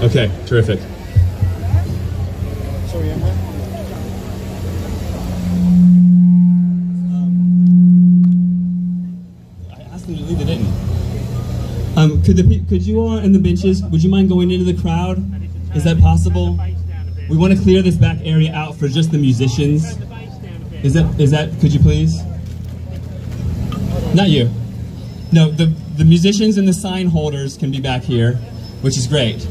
Okay, terrific. Sorry, Emma. I asked them to leave, they didn't. Could you all in the benches, would you mind going into the crowd? Is that possible? We want to clear this back area out for just the musicians. Is that, could you please? Not you. No, the musicians and the sign holders can be back here, which is great.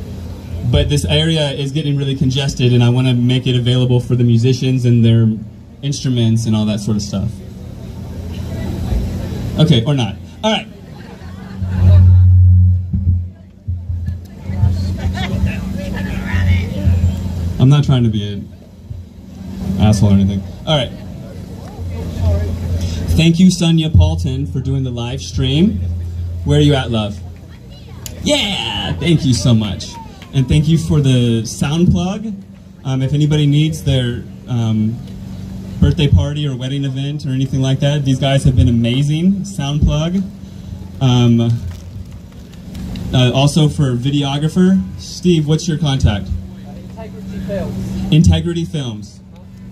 But this area is getting really congested, and I want to make it available for the musicians and their instruments and all that sort of stuff. Okay, or not. All right. I'm not trying to be an asshole or anything. All right. Thank you, Sonia Paulton, for doing the live stream. Where are you at, love? Yeah! Thank you so much. And thank you for the sound plug. If anybody needs their birthday party or wedding event or anything like that, these guys have been amazing. Sound plug. Also for videographer, Steve, what's your contact? Integrity Films. Integrity Films.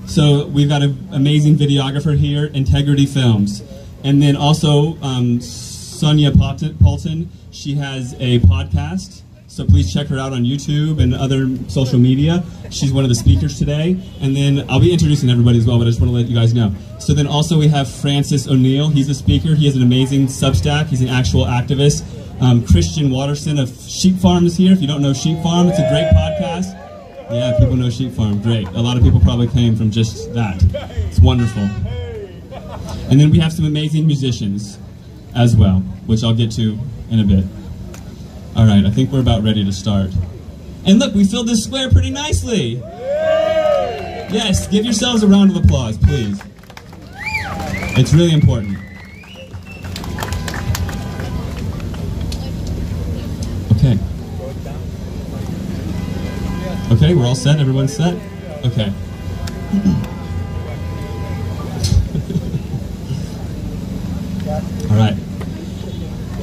So we've got an amazing videographer here, Integrity Films. And then also Sonia Paulton, she has a podcast. So please check her out on YouTube and other social media. She's one of the speakers today. And then I'll be introducing everybody as well, but I just want to let you guys know. So then also we have Francis O'Neill. He's a speaker. He has an amazing Substack. He's an actual activist. Christian Watterson of Sheep Farm is here. If you don't know Sheep Farm, it's a great podcast. Yeah, people know Sheep Farm. Great. A lot of people probably came from just that. It's wonderful. And then we have some amazing musicians as well, which I'll get to in a bit. All right, I think we're about ready to start. And look, we filled this square pretty nicely. Yes, give yourselves a round of applause, please. It's really important. Okay. Okay, we're all set? Everyone's set? Okay. All right.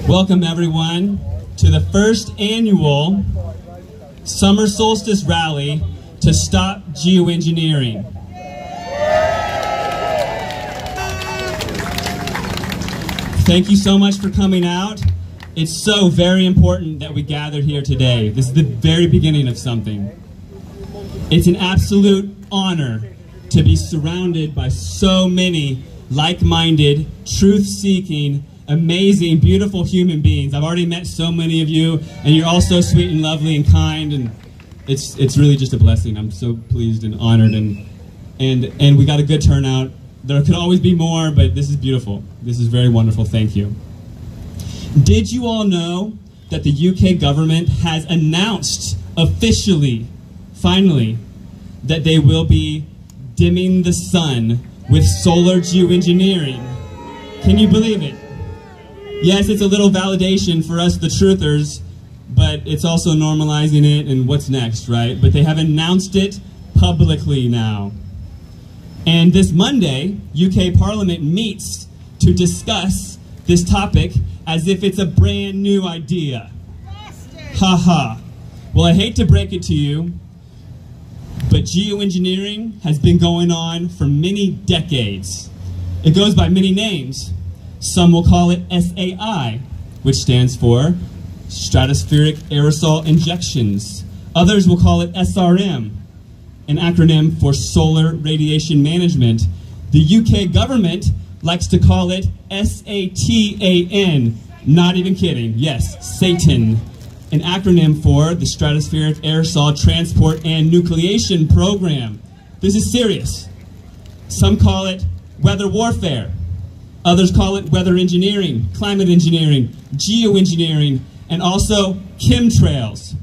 Welcome, everyone, to the first annual Summer Solstice Rally to Stop Geoengineering. Thank you so much for coming out. It's so very important that we gathered here today. This is the very beginning of something. It's an absolute honor to be surrounded by so many like-minded, truth-seeking, amazing, beautiful human beings. I've already met so many of you, and you're all so sweet and lovely and kind, and it's really just a blessing. I'm so pleased and honored, and we got a good turnout. There could always be more, but this is beautiful. This is very wonderful. Thank you. Did you all know that the UK government has announced officially, finally, that they will be dimming the sun with solar geoengineering? Can you believe it? Yes, it's a little validation for us, the truthers, but it's also normalizing it and what's next, right? But they have announced it publicly now. And this Monday, UK Parliament meets to discuss this topic as if it's a brand new idea. Haha. Well, I hate to break it to you, but geoengineering has been going on for many decades. It goes by many names. Some will call it SAI, which stands for Stratospheric Aerosol Injections. Others will call it SRM, an acronym for Solar Radiation Management. The UK government likes to call it SATAN. Not even kidding. Yes, Satan. An acronym for the Stratospheric Aerosol Transport and Nucleation Program. This is serious. Some call it weather warfare. Others call it weather engineering, climate engineering, geoengineering, and also chemtrails.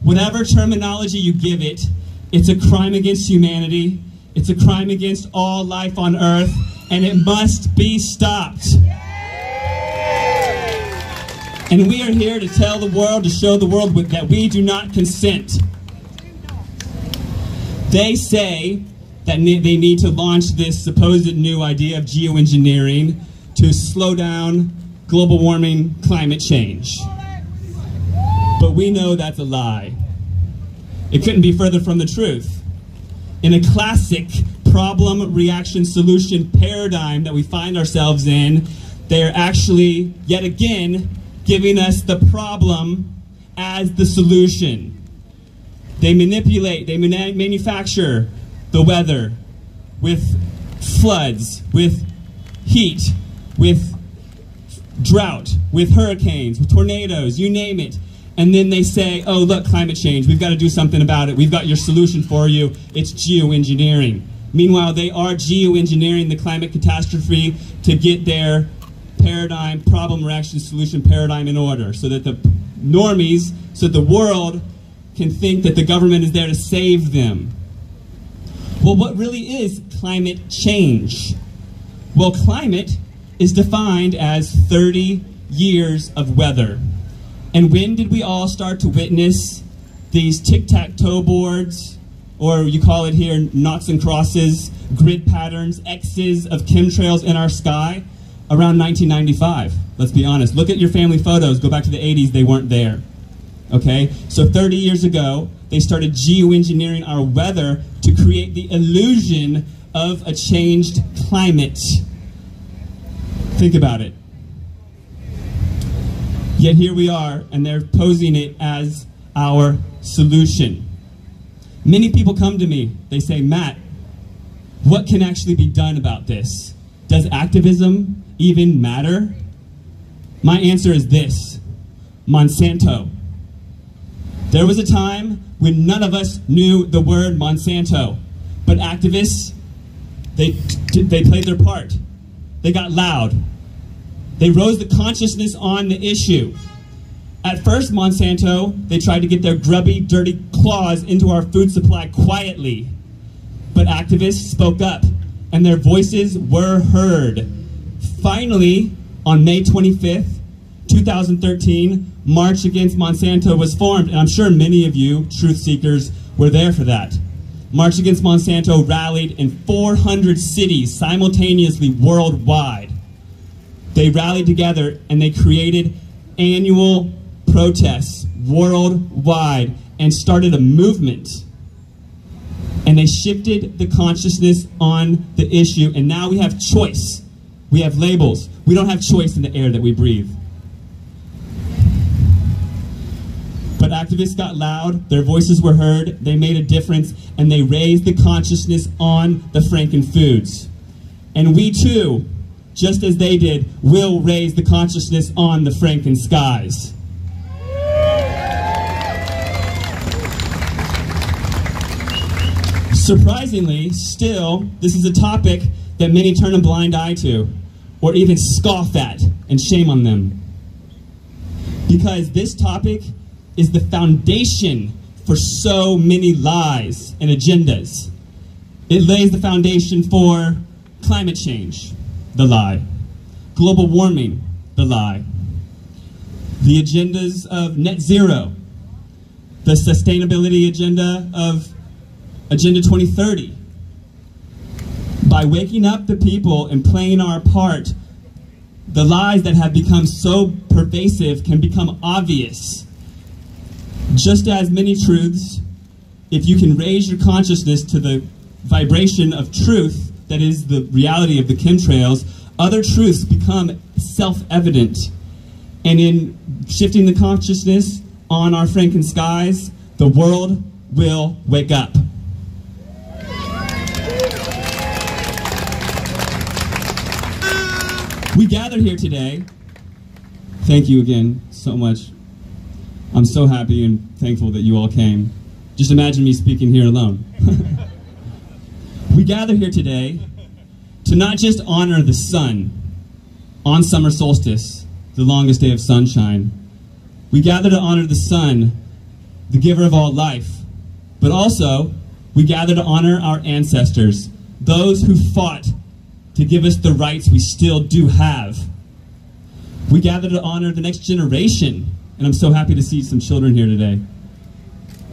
Whatever terminology you give it, it's a crime against humanity, it's a crime against all life on Earth, and it must be stopped. And we are here to tell the world, to show the world that we do not consent. They say that they need to launch this supposed new idea of geoengineering to slow down global warming, climate change. But we know that's a lie. It couldn't be further from the truth. In a classic problem, reaction, solution paradigm that we find ourselves in, they're actually, yet again, giving us the problem as the solution. They manipulate, they manufacture the weather with floods, with heat, with drought, with hurricanes, with tornadoes, you name it. And then they say, oh, look, climate change, we've got to do something about it. We've got your solution for you. It's geoengineering. Meanwhile, they are geoengineering the climate catastrophe to get their paradigm, problem, reaction, solution paradigm in order so that the normies, so the world can think that the government is there to save them. Well, what really is climate change? Well, climate is defined as 30 years of weather. And when did we all start to witness these tic-tac-toe boards, or you call it here noughts and crosses, grid patterns, X's of chemtrails in our sky? Around 1995, let's be honest. Look at your family photos, go back to the 80s, they weren't there. Okay, so 30 years ago, they started geoengineering our weather to create the illusion of a changed climate. Think about it. Yet here we are, and they're posing it as our solution. Many people come to me, they say, Matt, what can actually be done about this? Does activism even matter? My answer is this: Monsanto. There was a time when none of us knew the word Monsanto, but activists, they played their part. They got loud. They rose the consciousness on the issue. At first, Monsanto, they tried to get their grubby, dirty claws into our food supply quietly. But activists spoke up, and their voices were heard. Finally, on May 25th, 2013, March Against Monsanto was formed, and I'm sure many of you, truth seekers, were there for that. March Against Monsanto rallied in 400 cities simultaneously worldwide. They rallied together and they created annual protests worldwide and started a movement. And they shifted the consciousness on the issue, and now we have choice. We have labels. We don't have choice in the air that we breathe. But activists got loud, their voices were heard, they made a difference, and they raised the consciousness on the frankenfoods. And we too, just as they did, will raise the consciousness on the frankenskies. Surprisingly, still, this is a topic that many turn a blind eye to, or even scoff at, and shame on them. Because this topic is the foundation for so many lies and agendas. It lays the foundation for climate change, the lie. Global warming, the lie. The agendas of net zero. The sustainability agenda of Agenda 2030. By waking up the people and playing our part, the lies that have become so pervasive can become obvious. Just as many truths, if you can raise your consciousness to the vibration of truth, that is the reality of the chemtrails, other truths become self-evident. And in shifting the consciousness on our frankenskies, the world will wake up. We gathered here today. Thank you again so much. I'm so happy and thankful that you all came. Just imagine me speaking here alone. We gather here today to not just honor the sun on summer solstice, the longest day of sunshine. We gather to honor the sun, the giver of all life. But also, we gather to honor our ancestors, those who fought to give us the rights we still do have. We gather to honor the next generation, and I'm so happy to see some children here today.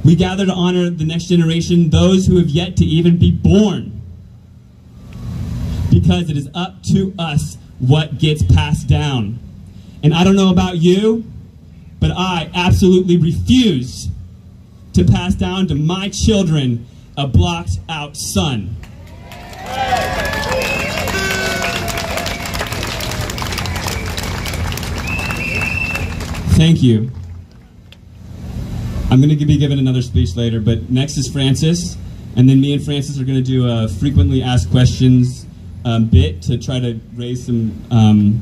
We gather to honor the next generation, those who have yet to even be born. Because it is up to us what gets passed down. And I don't know about you, but I absolutely refuse to pass down to my children a blocked out sun. Thank you. I'm going to be given another speech later, but next is Francis, and then me and Francis are going to do a frequently asked questions bit to try to raise some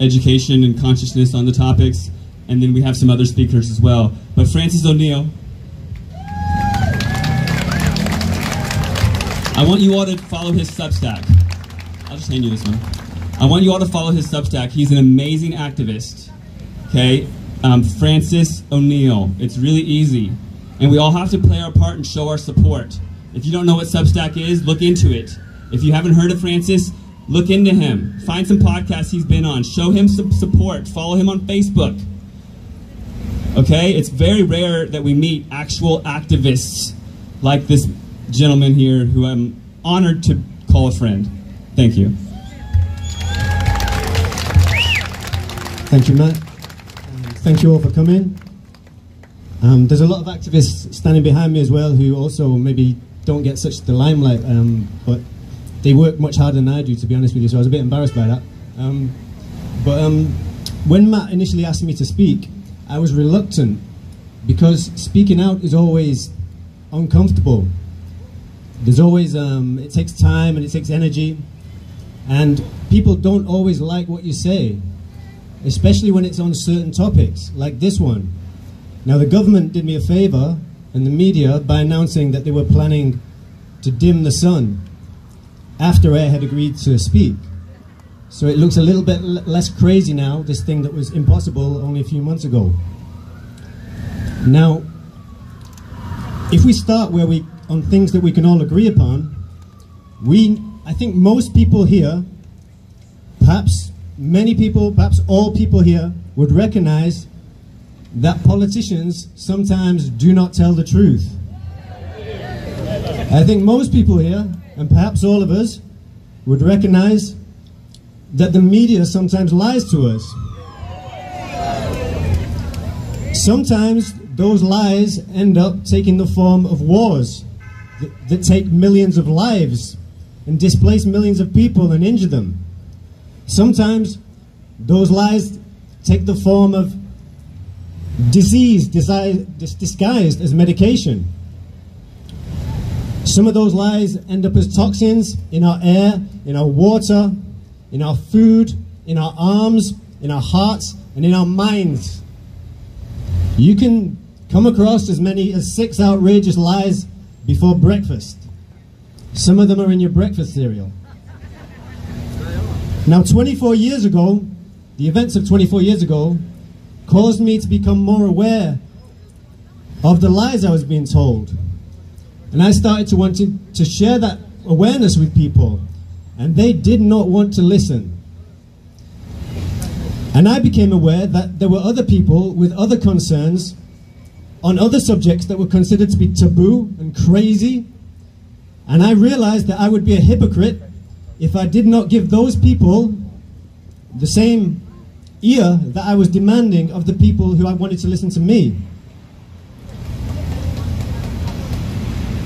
education and consciousness on the topics, and then we have some other speakers as well. But Francis O'Neill, I want you all to follow his Substack. I'll just hand you this one. I want you all to follow his Substack. He's an amazing activist. Okay? Francis O'Neill. It's really easy. And we all have to play our part and show our support. If you don't know what Substack is, look into it. If you haven't heard of Francis, look into him. Find some podcasts he's been on. Show him some support. Follow him on Facebook. Okay? It's very rare that we meet actual activists like this gentleman here who I'm honored to call a friend. Thank you. Thank you, Matt. Thank you all for coming. There's a lot of activists standing behind me as well who also maybe don't get such the limelight, but they work much harder than I do, to be honest with you, so I was a bit embarrassed by that. When Matt initially asked me to speak, I was reluctant because speaking out is always uncomfortable. There's always, it takes time and it takes energy, and people don't always like what you say, especially when it's on certain topics, like this one. Now, the government did me a favor, and the media, by announcing that they were planning to dim the sun after I had agreed to speak. So it looks a little bit less crazy now, this thing that was impossible only a few months ago. Now, if we start where on things that we can all agree upon, I think most people here, perhaps many people, perhaps all people here, would recognize that politicians sometimes do not tell the truth. I think most people here, and perhaps all of us, would recognize that the media sometimes lies to us. Sometimes those lies end up taking the form of wars that take millions of lives and displace millions of people and injure them. Sometimes those lies take the form of disease disguised as medication. Some of those lies end up as toxins in our air, in our water, in our food, in our arms, in our hearts, and in our minds. You can come across as many as 6 outrageous lies before breakfast. Some of them are in your breakfast cereal. Now, 24 years ago, the events of 24 years ago caused me to become more aware of the lies I was being told. And I started to want to share that awareness with people, and they did not want to listen. And I became aware that there were other people with other concerns on other subjects that were considered to be taboo and crazy. And I realized that I would be a hypocrite if I did not give those people the same ear that I was demanding of the people who I wanted to listen to me.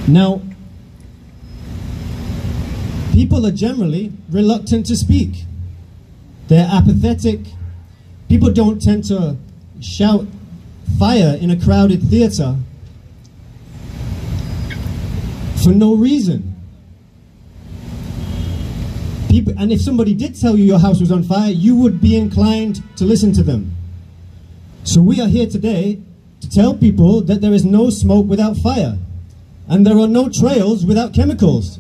Now, people are generally reluctant to speak. They're apathetic. People don't tend to shout fire in a crowded theater for no reason. And if somebody did tell you your house was on fire, you would be inclined to listen to them. So we are here today to tell people that there is no smoke without fire, and there are no trails without chemicals.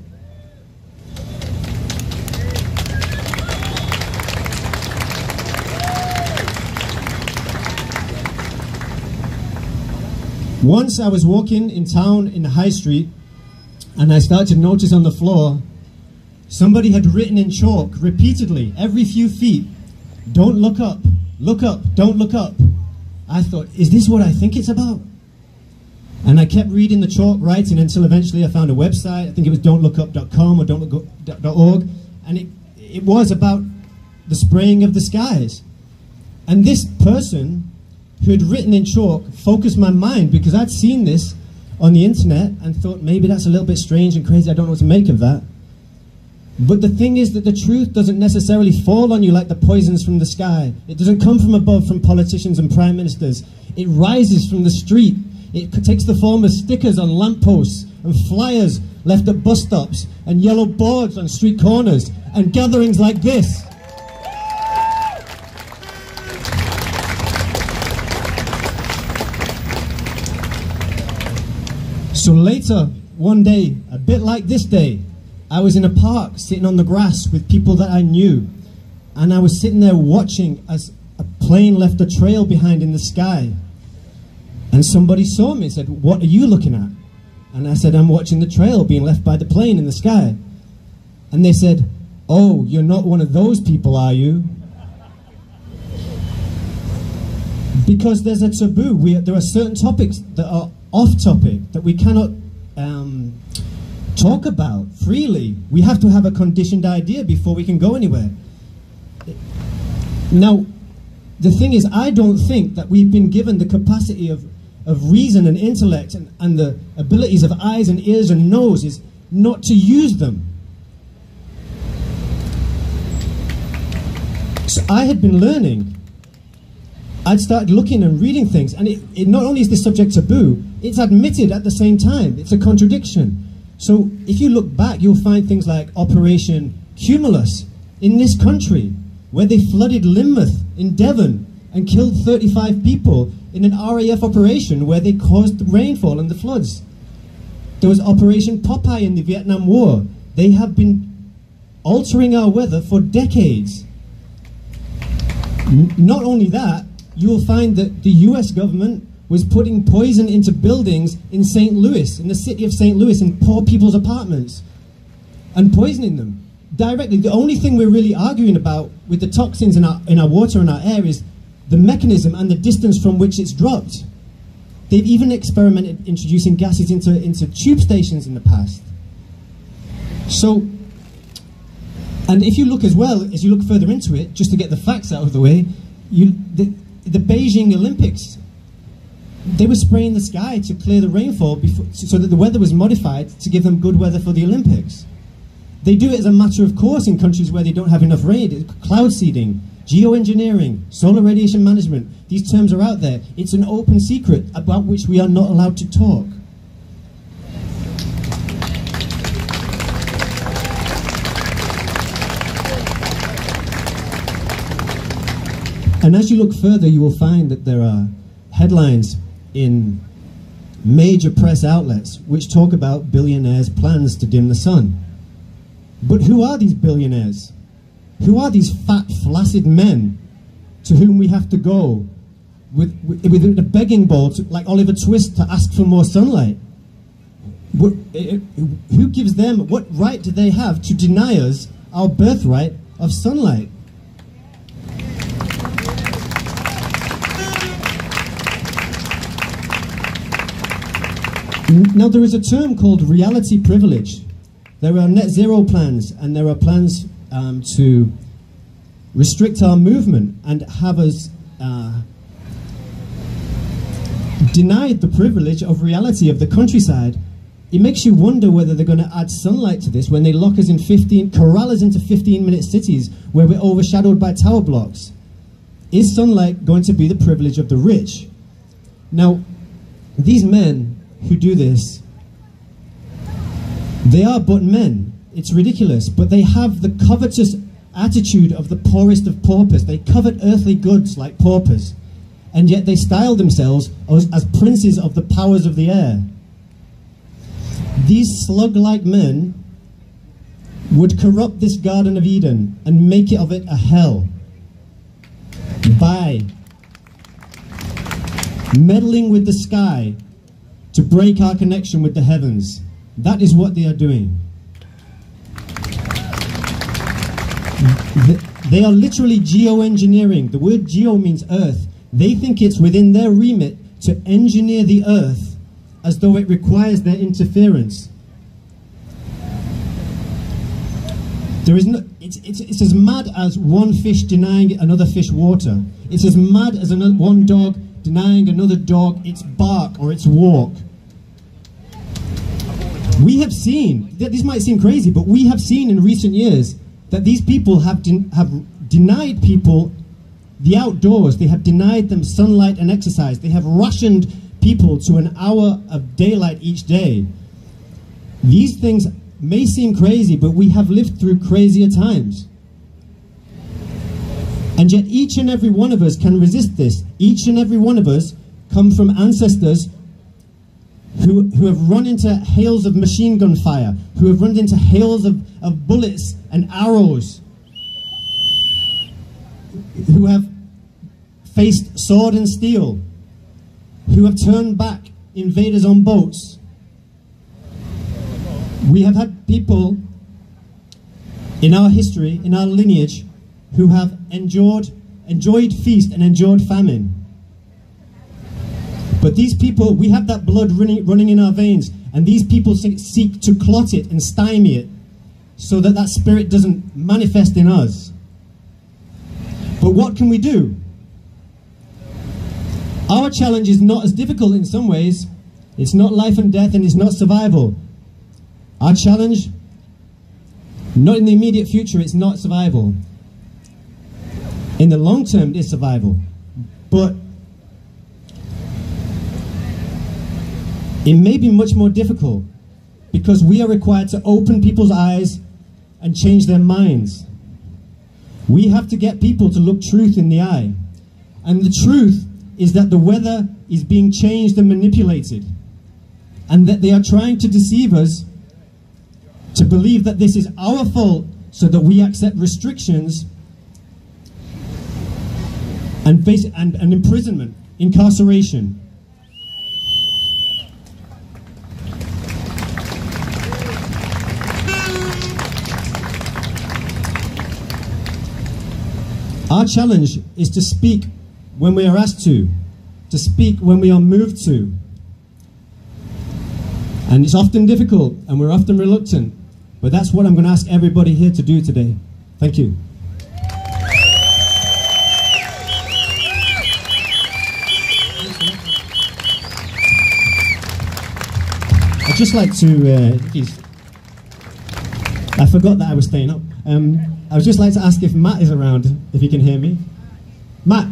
Once I was walking in town in the high street, and I started to notice on the floor somebody had written in chalk repeatedly, every few feet, "Don't look up, don't look up." I thought, is this what I think it's about? And I kept reading the chalk writing until eventually I found a website. I think it was don'tlookup.com or don'tlookup.org, and it was about the spraying of the skies. And this person who had written in chalk focused my mind, because I'd seen this on the internet and thought maybe that's a little bit strange and crazy, I don't know what to make of that. But the thing is that the truth doesn't necessarily fall on you like the poisons from the sky. It doesn't come from above from politicians and prime ministers. It rises from the street. It takes the form of stickers on lampposts and flyers left at bus stops and yellow boards on street corners and gatherings like this. So later, one day, a bit like this day, I was in a park sitting on the grass with people that I knew, and I was sitting there watching as a plane left a trail behind in the sky. And somebody saw me and said, "What are you looking at?" And I said, "I'm watching the trail being left by the plane in the sky." And they said, "Oh, you're not one of those people, are you?" Because there's a taboo. There are certain topics that are off topic that we cannot talk about freely. We have to have a conditioned idea before we can go anywhere. Now, the thing is, I don't think that we've been given the capacity of reason and intellect and the abilities of eyes and ears and noses not to use them. So I had been learning. I'd started looking and reading things, and it not only is this subject taboo, it's admitted at the same time. It's a contradiction. So if you look back, you'll find things like Operation Cumulus in this country, where they flooded Lynmouth in Devon and killed 35 people in an RAF operation where they caused the rainfall and the floods. There was Operation Popeye in the Vietnam War. They have been altering our weather for decades. Not only that, you will find that the US government was putting poison into buildings in St. Louis, in the city of St. Louis, in poor people's apartments, and poisoning them directly. The only thing we're really arguing about with the toxins in our water and our air is the mechanism and the distance from which it's dropped. They've even experimented introducing gases into tube stations in the past. So, and if you look as well, as you look further into it, just to get the facts out of the way, the Beijing Olympics, they were spraying the sky to clear the rainfall so that the weather was modified to give them good weather for the Olympics. They do it as a matter of course in countries where they don't have enough rain. Cloud seeding, geoengineering, solar radiation management, these terms are out there. It's an open secret about which we are not allowed to talk. And as you look further, you will find that there are headlines in major press outlets which talk about billionaires' plans to dim the sun. But who are these billionaires? Who are these fat, flaccid men to whom we have to go with a begging bowl, like Oliver Twist, to ask for more sunlight? Who gives them, what right do they have to deny us our birthright of sunlight? Now, there is a term called reality privilege. There are net zero plans, and there are plans to restrict our movement and have us denied the privilege of reality of the countryside. It makes you wonder whether they're going to add sunlight to this when they lock us in corral us into 15-minute cities where we're overshadowed by tower blocks. Is sunlight going to be the privilege of the rich? Now, these men who do this, they are but men. It's ridiculous, but they have the covetous attitude of the poorest of paupers. They covet earthly goods like paupers, and yet they style themselves as princes of the powers of the air. These slug-like men would corrupt this Garden of Eden and make it of it a hell by meddling with the sky to break our connection with the heavens. That is what they are doing. They are literally geoengineering. The word geo means earth. They think it's within their remit to engineer the earth as though it requires their interference. There is no, it's as mad as one fish denying another fish water. It's as mad as one dog denying another dog its bark or its walk. We have seen, this might seem crazy, but we have seen in recent years that these people have denied people the outdoors. They have denied them sunlight and exercise. They have rationed people to an hour of daylight each day. These things may seem crazy, but we have lived through crazier times. And yet each and every one of us can resist this. Each and every one of us come from ancestors who have run into hails of machine gun fire, who have run into hails of bullets and arrows, who have faced sword and steel, who have turned back invaders on boats. We have had people in our history, in our lineage, who have enjoyed feast and endured famine. But these people, we have that blood running in our veins, and these people seek to clot it and stymie it so that that spirit doesn't manifest in us. But what can we do? Our challenge is not as difficult in some ways. It's not life and death, and it's not survival. Our challenge, not in the immediate future, it's not survival. In the long term, it's survival. But it may be much more difficult because we are required to open people's eyes and change their minds. We have to get people to look truth in the eye. And the truth is that the weather is being changed and manipulated, and that they are trying to deceive us to believe that this is our fault so that we accept restrictions and imprisonment, incarceration. Our challenge is to speak when we are asked to speak when we are moved to. And it's often difficult, and we're often reluctant, but that's what I'm going to ask everybody here to do today. Thank you. I'd just like to, I forgot that I was staying up. I would just like to ask if Matt is around, if he can hear me. Matt!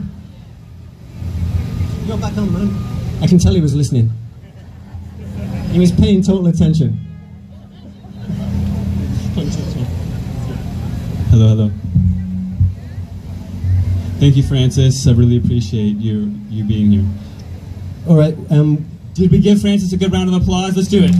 You're back on, man. I can tell he was listening. He was paying total attention. Hello, hello. Thank you, Francis. I really appreciate you being here. All right. Did we give Francis a good round of applause? Let's do it.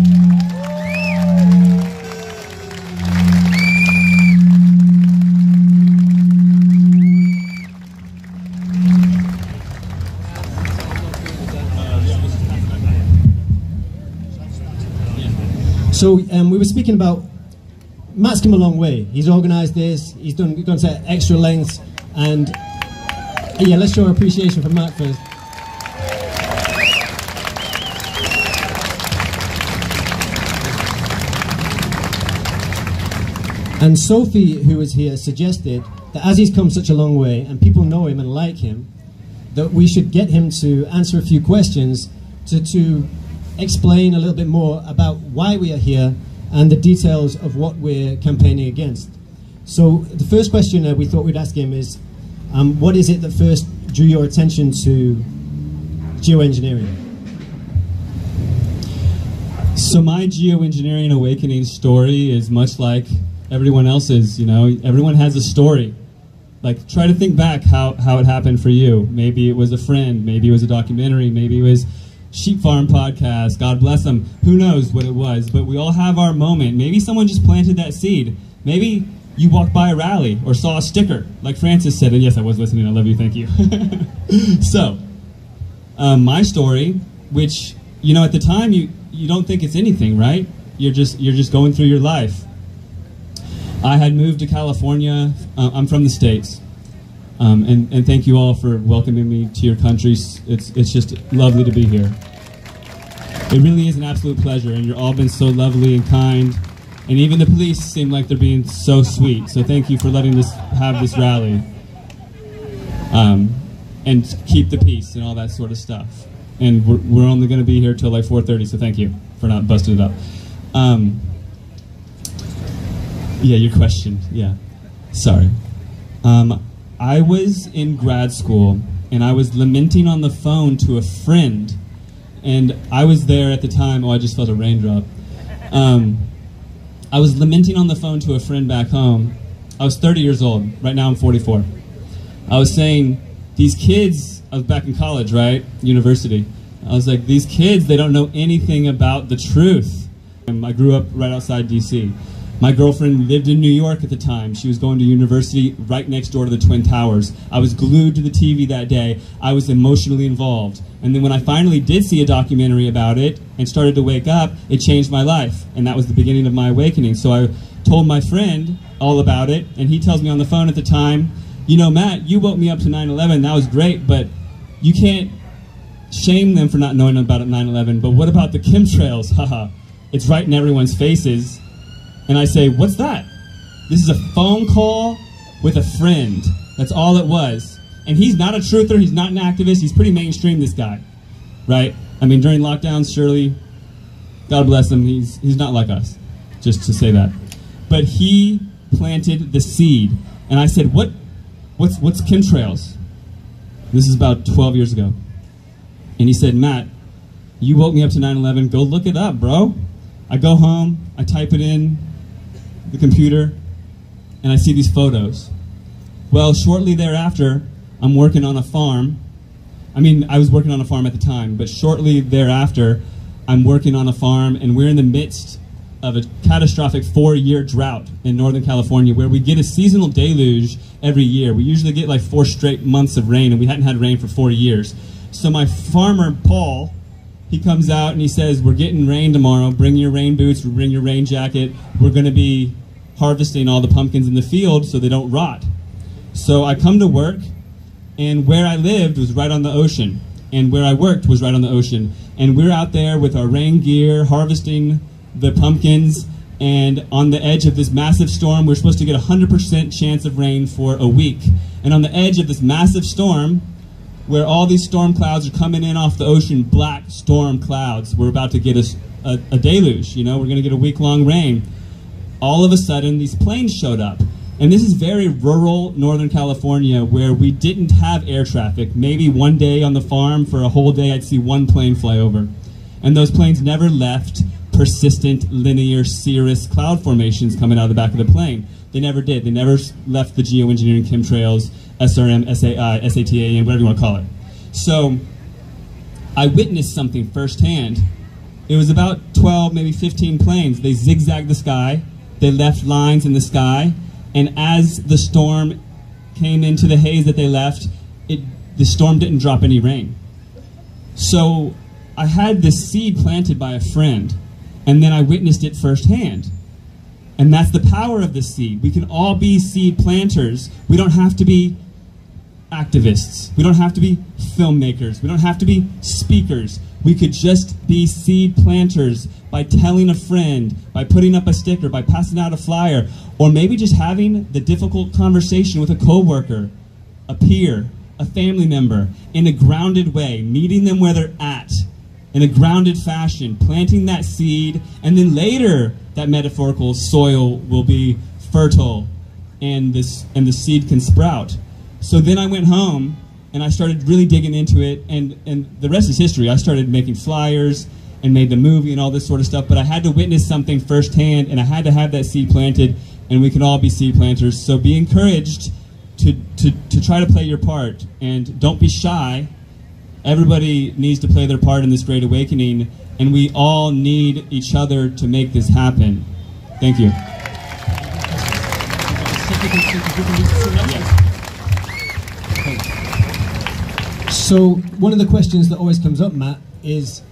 So we were speaking about, Matt's come a long way. He's organised this, he's gone to extra lengths, and yeah, let's show our appreciation for Matt first. And Sophie, who was here, suggested that as he's come such a long way, and people know him and like him, that we should get him to answer a few questions to explain a little bit more about why we are here and the details of what we're campaigning against. So the first question we thought we'd ask him is, what is it that first drew your attention to geoengineering? So my geoengineering awakening story is much like everyone else's. You know, everyone has a story. Like, try to think back how it happened for you. Maybe it was a friend, maybe it was a documentary, maybe it was Sheep Farm podcast, God bless them. Who knows what it was, but we all have our moment. Maybe someone just planted that seed. Maybe you walked by a rally or saw a sticker, like Francis said, and yes, I was listening, I love you, thank you. So, my story, which, you know, at the time, you don't think it's anything, right? You're just going through your life. I had moved to California. I'm from the States. And thank you all for welcoming me to your countries. It's just lovely to be here. It really is an absolute pleasure, and you've all been so lovely and kind, and even the police seem like they're being so sweet. So thank you for letting us have this rally. and keep the peace and all that sort of stuff. And we're only going to be here till like 4:30, so thank you for not busting it up. Yeah, your question. Yeah, sorry. I was in grad school, and I was lamenting on the phone to a friend, and I was there at the time. Oh, I just felt a raindrop. I was lamenting on the phone to a friend back home. I was 30 years old. Right now I'm 44. I was saying, these kids, I was back in college, right? University. I was like, these kids, they don't know anything about the truth. I grew up right outside DC. My girlfriend lived in New York at the time. She was going to university right next door to the Twin Towers. I was glued to the TV that day. I was emotionally involved. And then when I finally did see a documentary about it and started to wake up, it changed my life. And that was the beginning of my awakening. So I told my friend all about it, and he tells me on the phone at the time, you know, Matt, you woke me up to 9/11. That was great, but you can't shame them for not knowing about 9/11. But what about the chemtrails? Haha. It's right in everyone's faces. And I say, what's that? This is a phone call with a friend. That's all it was. And he's not a truther, he's not an activist, he's pretty mainstream, this guy, right? I mean, during lockdowns, surely, God bless him, he's not like us, just to say that. But he planted the seed. And I said, what's chemtrails? This is about 12 years ago. And he said, Matt, you woke me up to 9/11, go look it up, bro. I go home, I type it in the computer, and I see these photos. Well, shortly thereafter, I'm working on a farm. I mean, I was working on a farm at the time, but shortly thereafter, I'm working on a farm, and we're in the midst of a catastrophic 4-year drought in Northern California, where we get a seasonal deluge every year. We usually get like 4 straight months of rain, and we hadn't had rain for 4 years. So my farmer, Paul, he comes out and he says, we're getting rain tomorrow, bring your rain boots, bring your rain jacket, we're going to be harvesting all the pumpkins in the field so they don't rot. So I come to work, and where I lived was right on the ocean, and where I worked was right on the ocean, and we're out there with our rain gear harvesting the pumpkins, and on the edge of this massive storm, we're supposed to get 100% chance of rain for a week. And on the edge of this massive storm, where all these storm clouds are coming in off the ocean, black storm clouds, we're about to get a deluge, you know, we're going to get a week-long rain. All of a sudden, these planes showed up. And this is very rural Northern California, where we didn't have air traffic. Maybe one day on the farm, for a whole day, I'd see one plane fly over. And those planes never left persistent, linear, cirrus cloud formations coming out of the back of the plane. They never did. They never left the geoengineering chemtrails, SRM, SAI, SATA, and whatever you want to call it. So I witnessed something firsthand. It was about 12, maybe 15 planes. They zigzagged the sky. They left lines in the sky. And as the storm came into the haze that they left, the storm didn't drop any rain. So I had this seed planted by a friend, and then I witnessed it firsthand. And that's the power of the seed. We can all be seed planters. We don't have to be activists. We don't have to be filmmakers. We don't have to be speakers. We could just be seed planters by telling a friend, by putting up a sticker, by passing out a flyer, or maybe just having the difficult conversation with a coworker, a peer, a family member, in a grounded way, meeting them where they're at, in a grounded fashion, planting that seed, and then later that metaphorical soil will be fertile and the seed can sprout. So then I went home and I started really digging into it, and the rest is history. I started making flyers and made the movie and all this sort of stuff, but I had to witness something firsthand, and I had to have that seed planted, and we can all be seed planters. So be encouraged to try to play your part, and don't be shy. Everybody needs to play their part in this great awakening, and we all need each other to make this happen. Thank you. So one of the questions that always comes up, Matt, is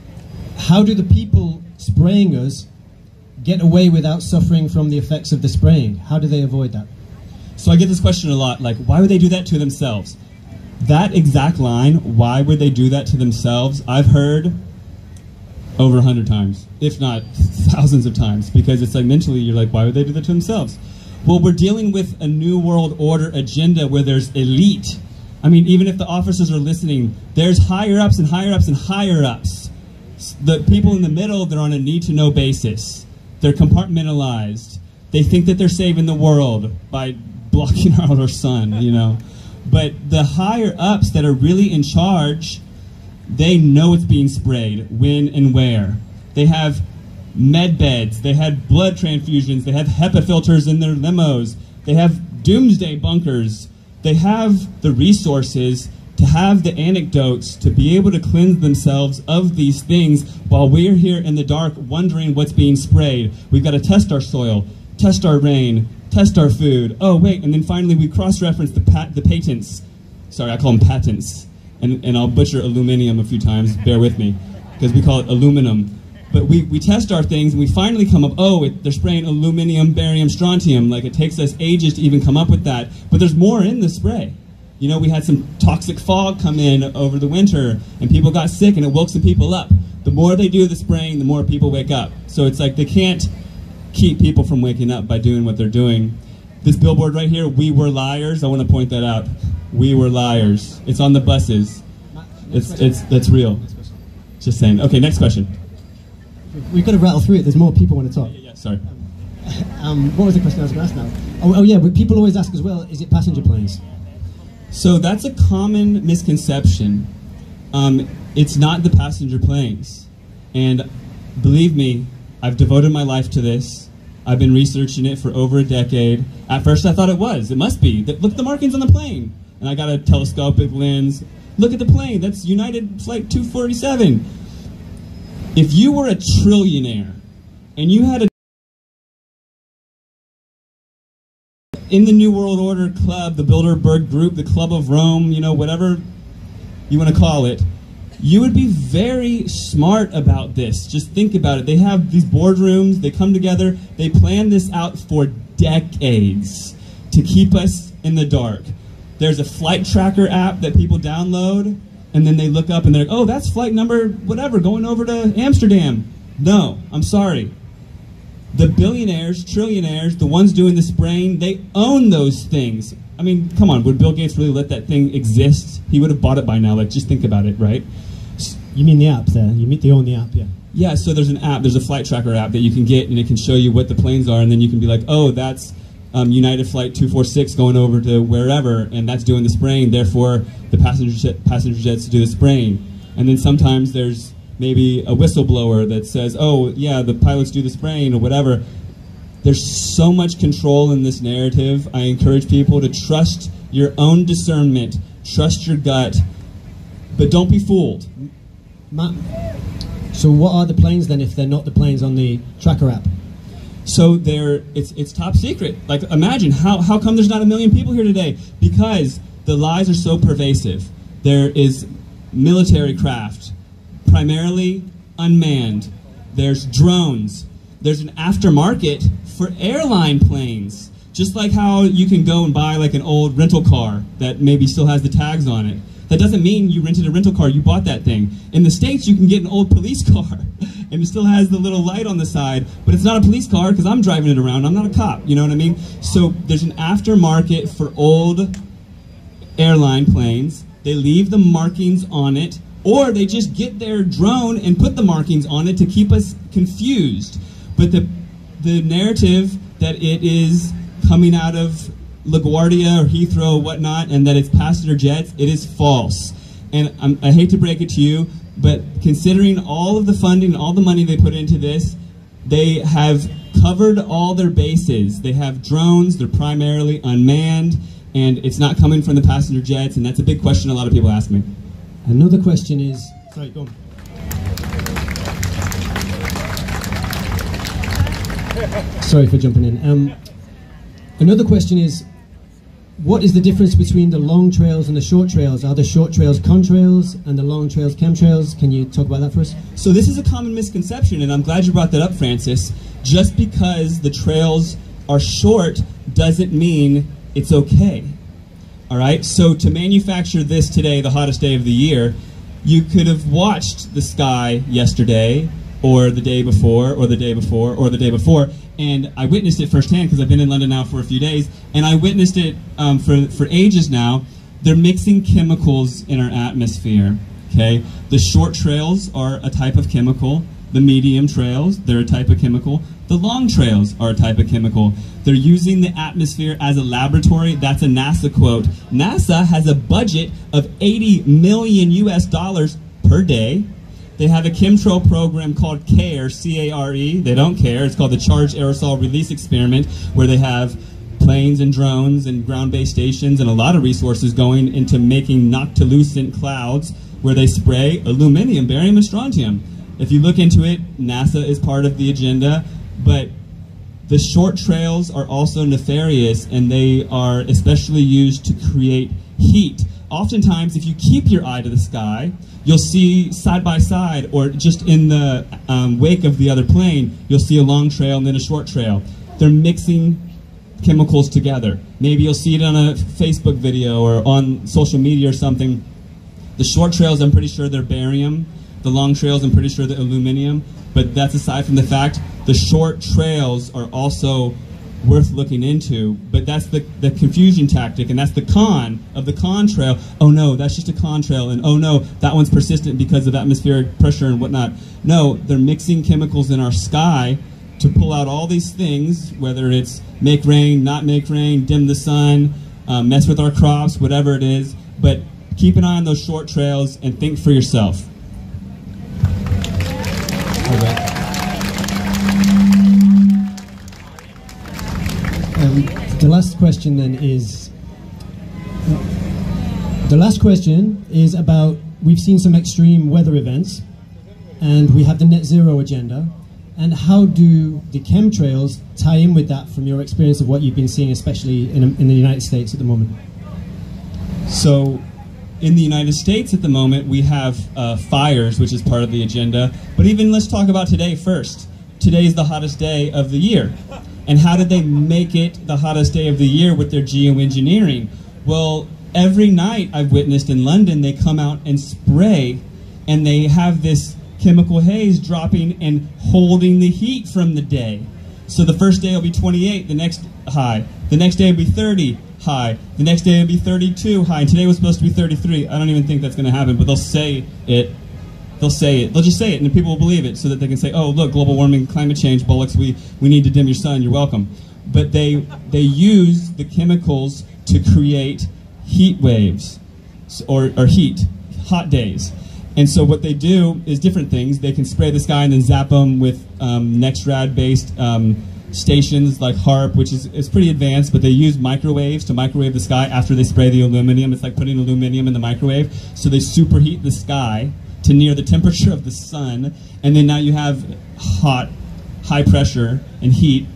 how do the people spraying us get away without suffering from the effects of the spraying? How do they avoid that? So I get this question a lot, like, why would they do that to themselves? That exact line, why would they do that to themselves, I've heard over 100 times, if not thousands of times, because it's like mentally you're like, why would they do that to themselves? Well, we're dealing with a new world order agenda where there's elite I mean, even if the officers are listening, there's higher ups and higher ups and higher ups. The people in the middle, they're on a need-to-know basis. They're compartmentalized. They think that they're saving the world by blocking out our sun, you know. But the higher ups that are really in charge, they know it's being sprayed, when and where. They have med beds, they had blood transfusions, they have HEPA filters in their limos, they have doomsday bunkers, they have the resources to have the anecdotes to be able to cleanse themselves of these things while we're here in the dark wondering what's being sprayed. We've got to test our soil, test our rain, test our food. Oh, wait, and then finally we cross-reference the patents. Sorry, I call them patents. And I'll butcher aluminium a few times, bear with me, because we call it aluminum. But we test our things, and we finally come up, oh, they're spraying aluminum, barium, strontium. Like, it takes us ages to even come up with that. But there's more in the spray. You know, we had some toxic fog come in over the winter, and people got sick, and it woke some people up. The more they do the spraying, the more people wake up. So it's like they can't keep people from waking up by doing what they're doing. This billboard right here, "We were liars," I want to point that out. We were liars. It's on the buses. That's real. Just saying. Okay, next question. We've got to rattle through it. There's more people want to talk. Yeah, sorry. What was the question I was going to ask now? Oh yeah, but people always ask as well, is it passenger planes? So that's a common misconception. It's not the passenger planes. And believe me, I've devoted my life to this. I've been researching it for over a decade. At first I thought it was. It must be. Look at the markings on the plane. And I got a telescopic lens. Look at the plane. That's United Flight 247. If you were a trillionaire and you had a in the New World Order Club, the Bilderberg Group, the Club of Rome, you know, whatever you want to call it, you would be very smart about this. Just think about it. They have these boardrooms, they come together, they plan this out for decades to keep us in the dark. There's a flight tracker app that people download, and then they look up and they're like, oh, that's flight number whatever, going over to Amsterdam. No, I'm sorry. The billionaires, trillionaires, the ones doing the spraying, they own those things. I mean, come on, would Bill Gates really let that thing exist? He would have bought it by now. Like, just think about it, right? You mean the app there? They own the app, yeah. Yeah, so there's an app, there's a flight tracker app that you can get, and it can show you what the planes are, and then you can be like, oh, that's United Flight 246 going over to wherever, and that's doing the spraying, therefore the passenger jets do the spraying. And then sometimes there's maybe a whistleblower that says, oh, yeah, the pilots do the spraying or whatever. There's so much control in this narrative. I encourage people to trust your own discernment, trust your gut, but don't be fooled. Matt, so what are the planes then if they're not the planes on the tracker app? So it's top secret. Like, imagine, how come there's not 1 million people here today? Because the lies are so pervasive. There is military craft, primarily unmanned. There's drones. There's an aftermarket for airline planes. Just like how you can go and buy like an old rental car that maybe still has the tags on it. That doesn't mean you rented a rental car, you bought that thing. In the States, you can get an old police car, and it still has the little light on the side, but it's not a police car because I'm driving it around. I'm not a cop, you know what I mean? So there's an aftermarket for old airline planes. They leave the markings on it, or they just get their drone and put the markings on it to keep us confused. But the narrative that it is coming out of LaGuardia or Heathrow or whatnot, and that it's passenger jets, it is false. And I hate to break it to you, but considering all of the funding, all the money they put into this, they have covered all their bases. They have drones, they're primarily unmanned, and it's not coming from the passenger jets, and that's a big question a lot of people ask me. Another question is... Sorry, go on. Sorry for jumping in. Another question is, what is the difference between the long trails and the short trails? Are the short trails contrails and the long trails chemtrails? Can you talk about that for us? So this is a common misconception, and I'm glad you brought that up, Francis. Just because the trails are short doesn't mean it's okay. All right? So to manufacture this today, the hottest day of the year, you could have watched the sky yesterday, or the day before, or the day before, or the day before, and I witnessed it firsthand because I've been in London now for a few days, and I witnessed it for ages now. They're mixing chemicals in our atmosphere, okay? The short trails are a type of chemical. The medium trails, they're a type of chemical. The long trails are a type of chemical. They're using the atmosphere as a laboratory. That's a NASA quote. NASA has a budget of 80 million US dollars per day. They have a chemtrail program called CARE, C-A-R-E. They don't care. It's called the Charged Aerosol Release Experiment, where they have planes and drones and ground-based stations and a lot of resources going into making noctilucent clouds where they spray aluminum, barium, and strontium. If you look into it, NASA is part of the agenda, but the short trails are also nefarious, and they are especially used to create heat. Oftentimes, if you keep your eye to the sky, you'll see side by side, or just in the wake of the other plane, you'll see a long trail and then a short trail. They're mixing chemicals together. Maybe you'll see it on a Facebook video or on social media or something. The short trails, I'm pretty sure they're barium. The long trails, I'm pretty sure they're aluminum. But that's aside from the fact the short trails are also worth looking into. But that's the confusion tactic, and that's the con of the contrail. Oh no, that's just a contrail, and oh no, that one's persistent because of atmospheric pressure and whatnot. No, they're mixing chemicals in our sky to pull out all these things, whether it's make rain, not make rain, dim the sun, mess with our crops, whatever it is. But keep an eye on those short trails and think for yourself. All right. The last question then is, about, we've seen some extreme weather events, and we have the net zero agenda. And how do the chemtrails tie in with that from your experience of what you've been seeing, especially in the United States at the moment? So, in the United States at the moment, we have fires, which is part of the agenda. But even let's talk about today first. Today is the hottest day of the year. And how did they make it the hottest day of the year with their geoengineering? Well, every night I've witnessed in London, they come out and spray, and they have this chemical haze dropping and holding the heat from the day. So the first day will be 28, the next high. The next day will be 30, high. The next day will be 32, high. And today was supposed to be 33. I don't even think that's going to happen, but they'll say it. They'll say it. They'll just say it, and people will believe it, so that they can say, oh, look, global warming, climate change, bullocks, we need to dim your sun, you're welcome. But they use the chemicals to create heat waves, or heat, hot days. And so what they do is different things. They can spray the sky and then zap them with NextRad-based stations like HARP, which is pretty advanced, but they use microwaves to microwave the sky after they spray the aluminum. It's like putting aluminum in the microwave. So they superheat the sky to near the temperature of the sun, and then now you have hot, high pressure and heat.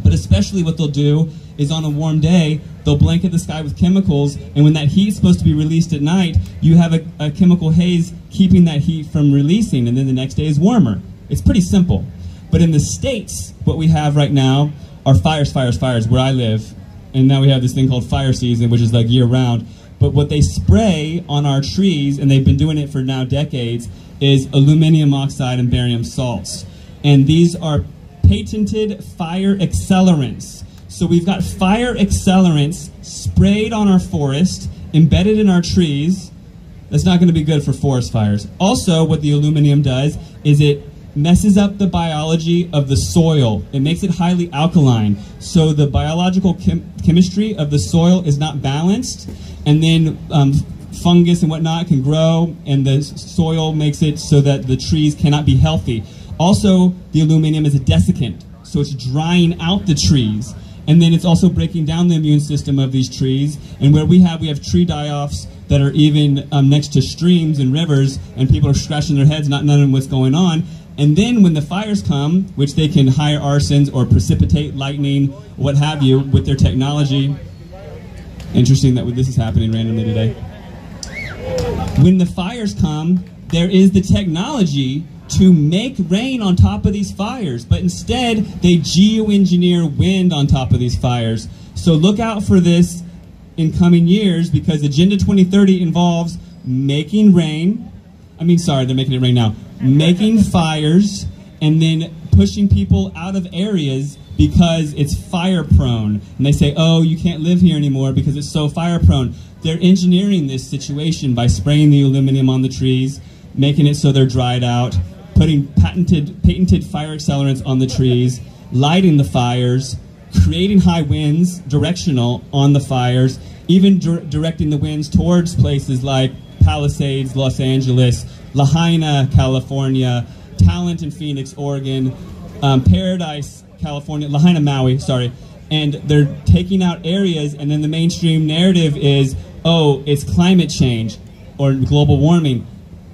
But especially what they'll do is on a warm day, they'll blanket the sky with chemicals, and when that heat's supposed to be released at night, you have a chemical haze keeping that heat from releasing, and then the next day is warmer. It's pretty simple. But in the States, what we have right now are fires, fires, fires, where I live, and now we have this thing called fire season, which is like year-round. But what they spray on our trees, and they've been doing it for now decades, is aluminum oxide and barium salts. And these are patented fire accelerants. So we've got fire accelerants sprayed on our forest, embedded in our trees. That's not going to be good for forest fires. Also, what the aluminum does is it messes up the biology of the soil. It makes it highly alkaline. So the biological chemistry of the soil is not balanced, and then fungus and whatnot can grow, and the soil makes it so that the trees cannot be healthy. Also, the aluminum is a desiccant, so it's drying out the trees. And then it's also breaking down the immune system of these trees. And where we have tree die-offs that are even next to streams and rivers, and people are scratching their heads not knowing what's going on. And then when the fires come, which they can hire arsons or precipitate lightning, what have you, with their technology. Interesting that this is happening randomly today. When the fires come, there is the technology to make rain on top of these fires, but instead they geoengineer wind on top of these fires. So look out for this in coming years, because Agenda 2030 involves making rain. They're making it rain now. Making fires, and then pushing people out of areas because it's fire prone. And they say, oh, you can't live here anymore because it's so fire prone. they're engineering this situation by spraying the aluminum on the trees, making it so they're dried out, putting patented fire accelerants on the trees, lighting the fires, creating high winds, directional on the fires, even directing the winds towards places like Palisades, Los Angeles, Lahaina, California, Talent in Phoenix, Oregon, Paradise, California, Lahaina, Maui, sorry. And they're taking out areas, and then the mainstream narrative is, oh, it's climate change or global warming.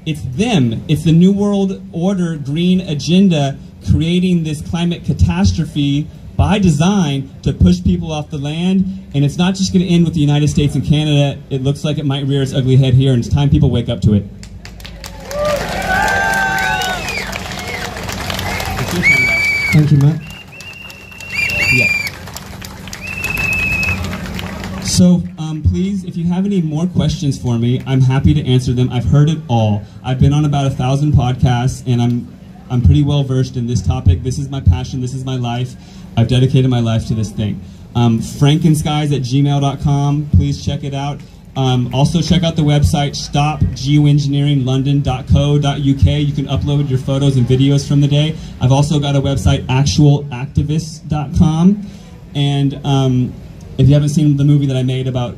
It's them. It's the New World Order green agenda creating this climate catastrophe by design to push people off the land. And it's not just going to end with the United States and Canada. It looks like it might rear its ugly head here, and it's time people wake up to it. Thank you, Matt. Yeah. So please, if you have any more questions for me, I'm happy to answer them. I've heard it all. I've been on about 1,000 podcasts, and I'm pretty well versed in this topic. This is my passion. This is my life. I've dedicated my life to this thing. frankenskies@gmail.com. Please check it out. Also check out the website stopgeoengineeringlondon.co.uk. You can upload your photos and videos from the day. I've also got a website, actualactivists.com. And if you haven't seen the movie that I made about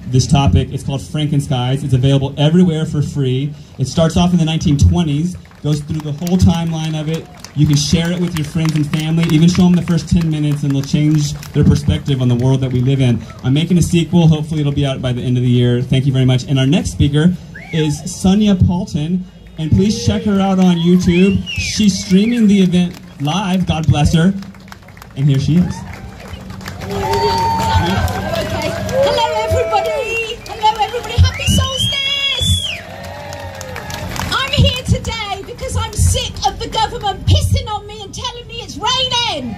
this topic, it's called Frankenskies. It's available everywhere for free. It starts off in the 1920s, goes through the whole timeline of it. You can share it with your friends and family, even show them the first 10 minutes, and they'll change their perspective on the world that we live in. I'm making a sequel. Hopefully it'll be out by the end of the year. Thank you very much. And our next speaker is Sonia Paulton, and please check her out on YouTube. She's streaming the event live. God bless her. And here she is. Okay. Hello, everybody. Hello, everybody. Happy solstice. I'm here today because I'm sick of the government pissing on me and telling me it's raining.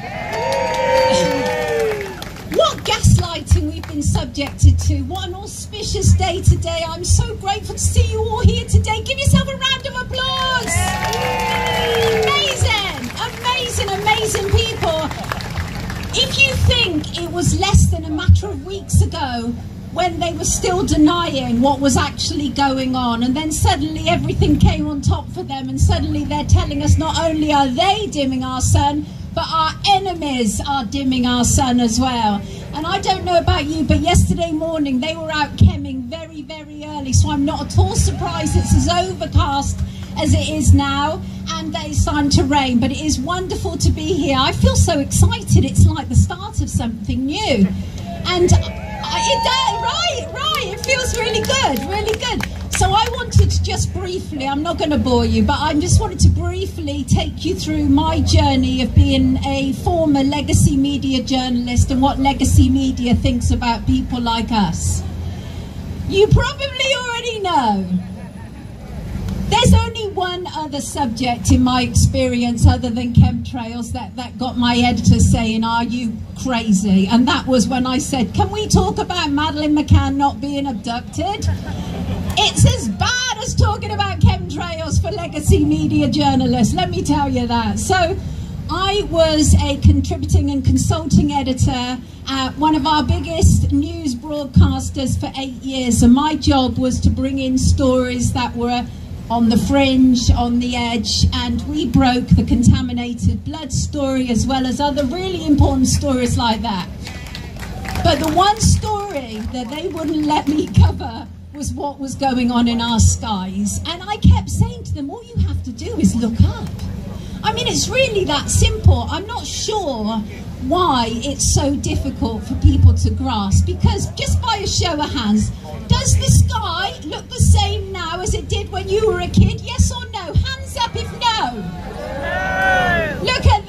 What gaslighting we've been subjected to. What an auspicious day today. I'm so grateful to see you all here today. Give yourself a round of applause. Amazing, amazing, amazing people. If you think it was less than a matter of weeks ago when they were still denying what was actually going on, and then suddenly everything came on top for them, and suddenly they're telling us not only are they dimming our sun, but our enemies are dimming our sun as well. And I don't know about you, but yesterday morning they were out chemming very, very early, so I'm not at all surprised it's as overcast as it is now, and that it's time to rain. But it is wonderful to be here. I feel so excited. It's like the start of something new. And it feels really good, really good. So I wanted to just briefly, I'm not going to bore you, but I just wanted to briefly take you through my journey of being a former legacy media journalist and what legacy media thinks about people like us. You probably already know. There's only one other subject in my experience other than chemtrails that got my editor saying, "Are you crazy?" And that was when I said, "Can we talk about Madeleine McCann not being abducted?" It's as bad as talking about chemtrails for legacy media journalists, let me tell you that. So I was a contributing and consulting editor at one of our biggest news broadcasters for 8 years, and my job was to bring in stories that were on the fringe, on the edge, and we broke the contaminated blood story as well as other really important stories like that. But the one story that they wouldn't let me cover was what was going on in our skies. And I kept saying to them, all you have to do is look up. I mean, it's really that simple. I'm not sure why it's so difficult for people to grasp, because just by a show of hands, does the sky look the same now as it did when you were a kid? Yes or no? Hands up if no. Look at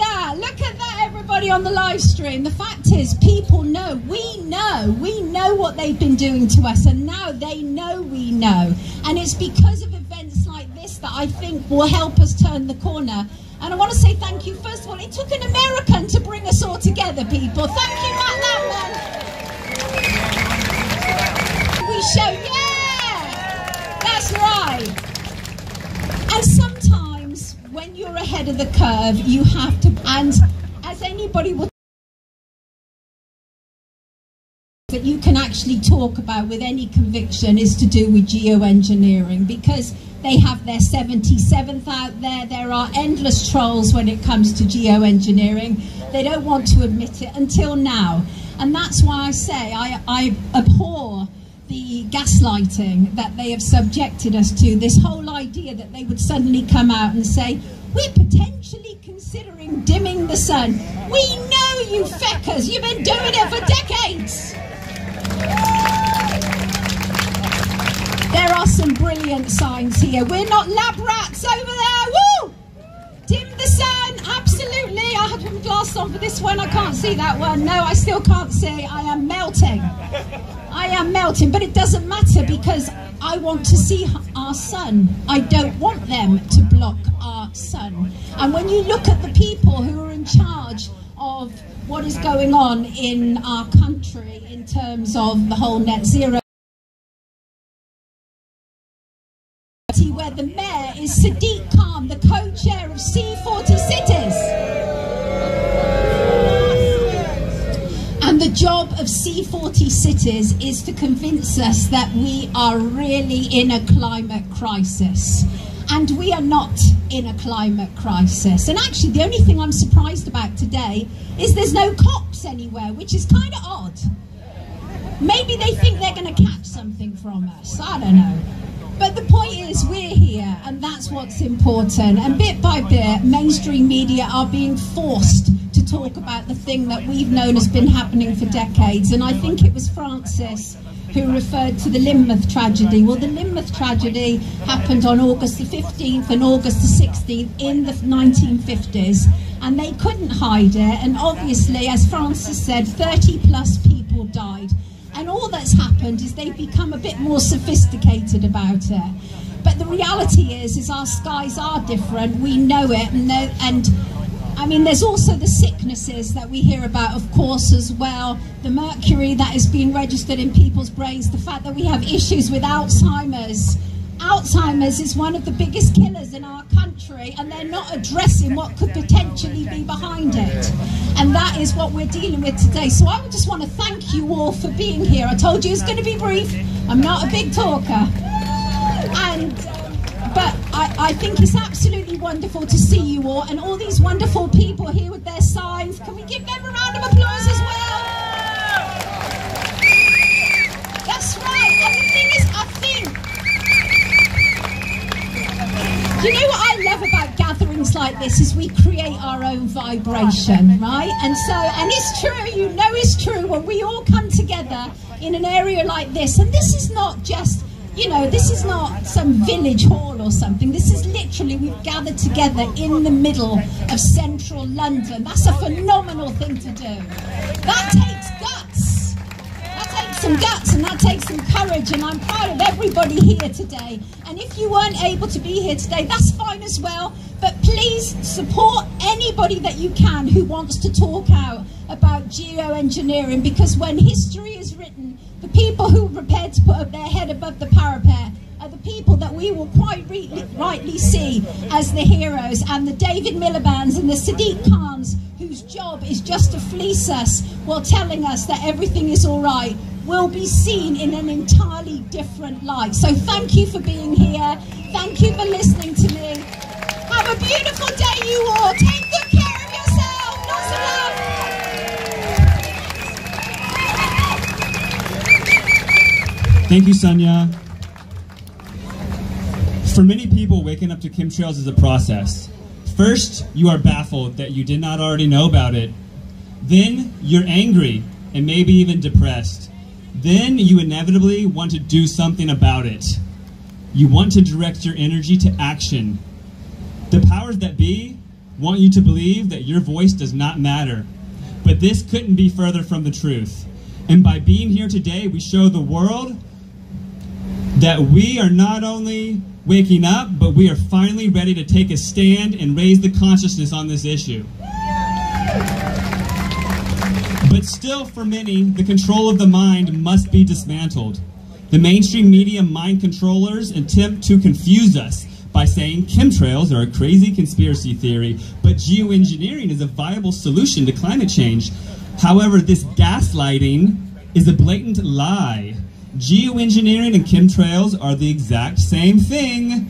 that, everybody on the live stream. The fact is, people know, we know what they've been doing to us, and now they know we know. And it's because of events like this that I think will help us turn the corner. And I want to say thank you. First of all, it took an American to bring us all together, people. Thank you, Matt Lamman. We show, yeah, that's right. And sometimes when you're ahead of the curve, you have to, and as anybody will that you can actually talk about with any conviction is to do with geoengineering, because they have their 77th out there. There are endless trolls when it comes to geoengineering. They don't want to admit it until now. And that's why I say I abhor the gaslighting that they have subjected us to. This whole idea that they would suddenly come out and say, we're potentially considering dimming the sun. We know you feckers, you've been doing it for decades. There are some brilliant signs here. We're not lab rats over there. Woo! Dim the sun, absolutely. I had my glasses on for this one. I can't see that one. No, I still can't see. I am melting. I am melting, but it doesn't matter because I want to see our sun. I don't want them to block our sun. And when you look at the people who are in charge of what is going on in our country in terms of the whole net zero, where the mayor is Sadiq Khan, the co-chair of C40 Cities. And the job of C40 Cities is to convince us that we are really in a climate crisis. And we are not in a climate crisis. And actually, the only thing I'm surprised about today is there's no cops anywhere, which is kind of odd. Maybe they think they're going to catch something from us. I don't know. But the point is, we're here, and that's what's important. And bit by bit, mainstream media are being forced to talk about the thing that we've known has been happening for decades. And I think it was Francis who referred to the Lynmouth tragedy. Well, the Lynmouth tragedy happened on August the 15th and August the 16th in the 1950s, and they couldn't hide it. And obviously, as Francis said, 30 plus people died. And all that's happened is they've become a bit more sophisticated about it. But the reality is our skies are different. We know it. And I mean, there's also the sicknesses that we hear about, of course, as well. The mercury that is being registered in people's brains. The fact that we have issues with Alzheimer's. Alzheimer's is one of the biggest killers in our country, and they're not addressing what could potentially be behind it. And that is what we're dealing with today. So I just want to thank you all for being here. I told you it's going to be brief. I'm not a big talker. But I think it's absolutely wonderful to see you all, and all these wonderful people here with their signs. Can we give them a round of applause as well? That's right. And the thing is, I think, you know what I love about gatherings like this is we create our own vibration, right? And it's true, you know it's true, when we all come together in an area like this, and this is not just, you know, this is not some village hall or something. This is literally, we've gathered together in the middle of central London. That's a phenomenal thing to do. That takes guts. Some guts, and that takes some courage, and I'm proud of everybody here today. And if you weren't able to be here today, that's fine as well, but please support anybody that you can who wants to talk out about geoengineering, because when history is written, the people who are prepared to put up their head above the parapet are the people that we will quite rightly see as the heroes, and the David Miliband's and the Sadiq Khans, whose job is just to fleece us while telling us that everything is all right, will be seen in an entirely different light. So thank you for being here. Thank you for listening to me. Have a beautiful day, you all. Take good care of yourself. Lots of love. Thank you, Sonia. For many people, waking up to chemtrails is a process. First, you are baffled that you did not already know about it. Then, you're angry and maybe even depressed. Then, you inevitably want to do something about it. You want to direct your energy to action. The powers that be want you to believe that your voice does not matter. But this couldn't be further from the truth. And by being here today, we show the world that we are not only waking up, but we are finally ready to take a stand and raise the consciousness on this issue. But still, for many, the control of the mind must be dismantled. The mainstream media mind controllers attempt to confuse us by saying chemtrails are a crazy conspiracy theory, but geoengineering is a viable solution to climate change. However, this gaslighting is a blatant lie. Geoengineering and chemtrails are the exact same thing.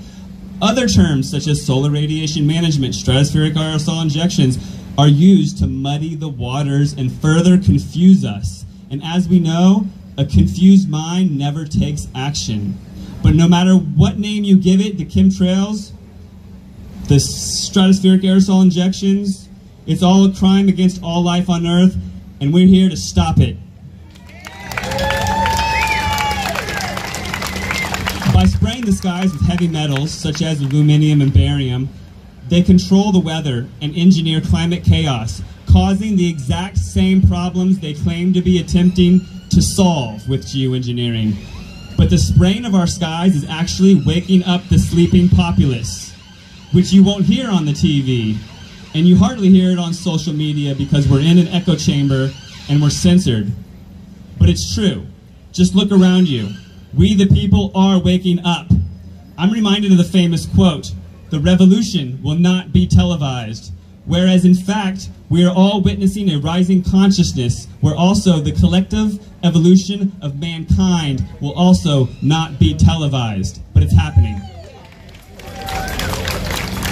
Other terms such as solar radiation management, stratospheric aerosol injections are used to muddy the waters and further confuse us. And as we know, a confused mind never takes action. But no matter what name you give it, the chemtrails, the stratospheric aerosol injections, it's all a crime against all life on Earth, and we're here to stop it. By spraying the skies with heavy metals, such as aluminum and barium, they control the weather and engineer climate chaos, causing the exact same problems they claim to be attempting to solve with geoengineering. But the spraying of our skies is actually waking up the sleeping populace, which you won't hear on the TV, and you hardly hear it on social media because we're in an echo chamber and we're censored. But it's true. Just look around you. We the people are waking up. I'm reminded of the famous quote, "The revolution will not be televised," whereas in fact, we are all witnessing a rising consciousness where also the collective evolution of mankind will also not be televised, but it's happening.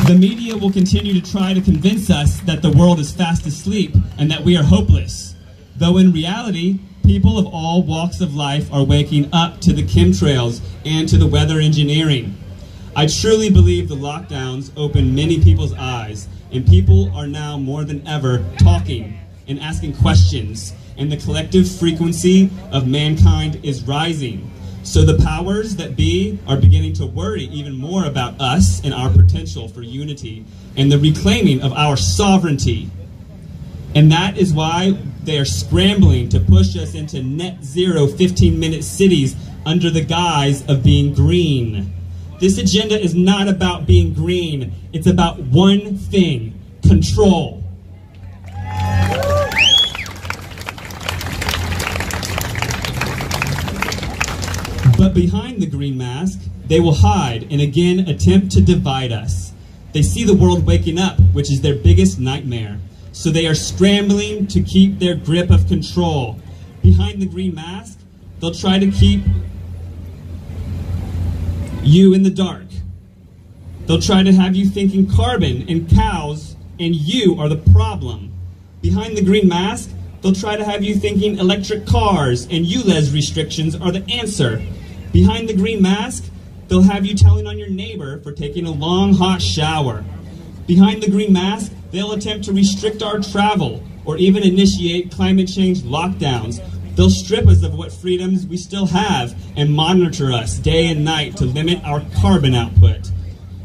The media will continue to try to convince us that the world is fast asleep and that we are hopeless, though in reality, people of all walks of life are waking up to the chemtrails and to the weather engineering. I truly believe the lockdowns opened many people's eyes, and people are now more than ever talking and asking questions, and the collective frequency of mankind is rising. So the powers that be are beginning to worry even more about us and our potential for unity and the reclaiming of our sovereignty. And that is why they are scrambling to push us into net zero 15-minute cities under the guise of being green. This agenda is not about being green. It's about one thing: control. But behind the green mask, they will hide and again attempt to divide us. They see the world waking up, which is their biggest nightmare. So they are scrambling to keep their grip of control. Behind the green mask, they'll try to keep you in the dark. They'll try to have you thinking carbon and cows and you are the problem. Behind the green mask, they'll try to have you thinking electric cars and ULEZ restrictions are the answer. Behind the green mask, they'll have you telling on your neighbor for taking a long hot shower. Behind the green mask, they'll attempt to restrict our travel or even initiate climate change lockdowns. They'll strip us of what freedoms we still have and monitor us day and night to limit our carbon output.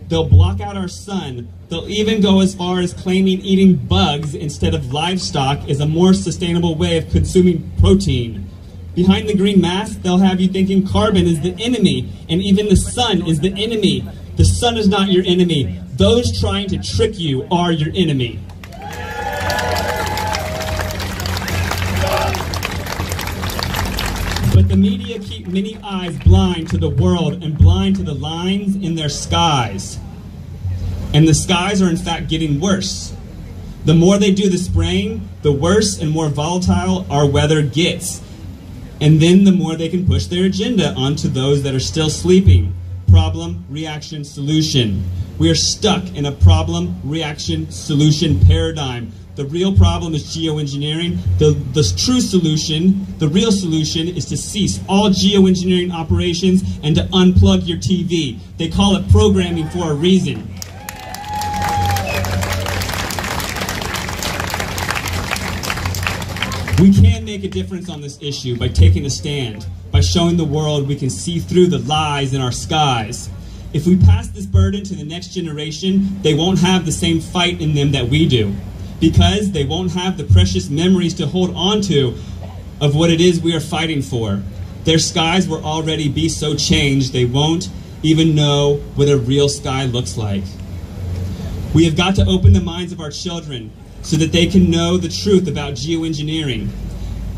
They'll block out our sun. They'll even go as far as claiming eating bugs instead of livestock is a more sustainable way of consuming protein. Behind the green mask, they'll have you thinking carbon is the enemy, and even the sun is the enemy. The sun is not your enemy. Those trying to trick you are your enemy. But the media keep many eyes blind to the world and blind to the lines in their skies. And the skies are in fact getting worse. The more they do the spraying, the worse and more volatile our weather gets. And then the more they can push their agenda onto those that are still sleeping. Problem, reaction, solution. We are stuck in a problem, reaction, solution paradigm. The real problem is geoengineering. The true solution, the real solution is to cease all geoengineering operations and to unplug your TV. They call it programming for a reason. We can make a difference on this issue by taking a stand, by showing the world we can see through the lies in our skies. If we pass this burden to the next generation, they won't have the same fight in them that we do, because they won't have the precious memories to hold on to of what it is we are fighting for. Their skies will already be so changed they won't even know what a real sky looks like. We have got to open the minds of our children so that they can know the truth about geoengineering.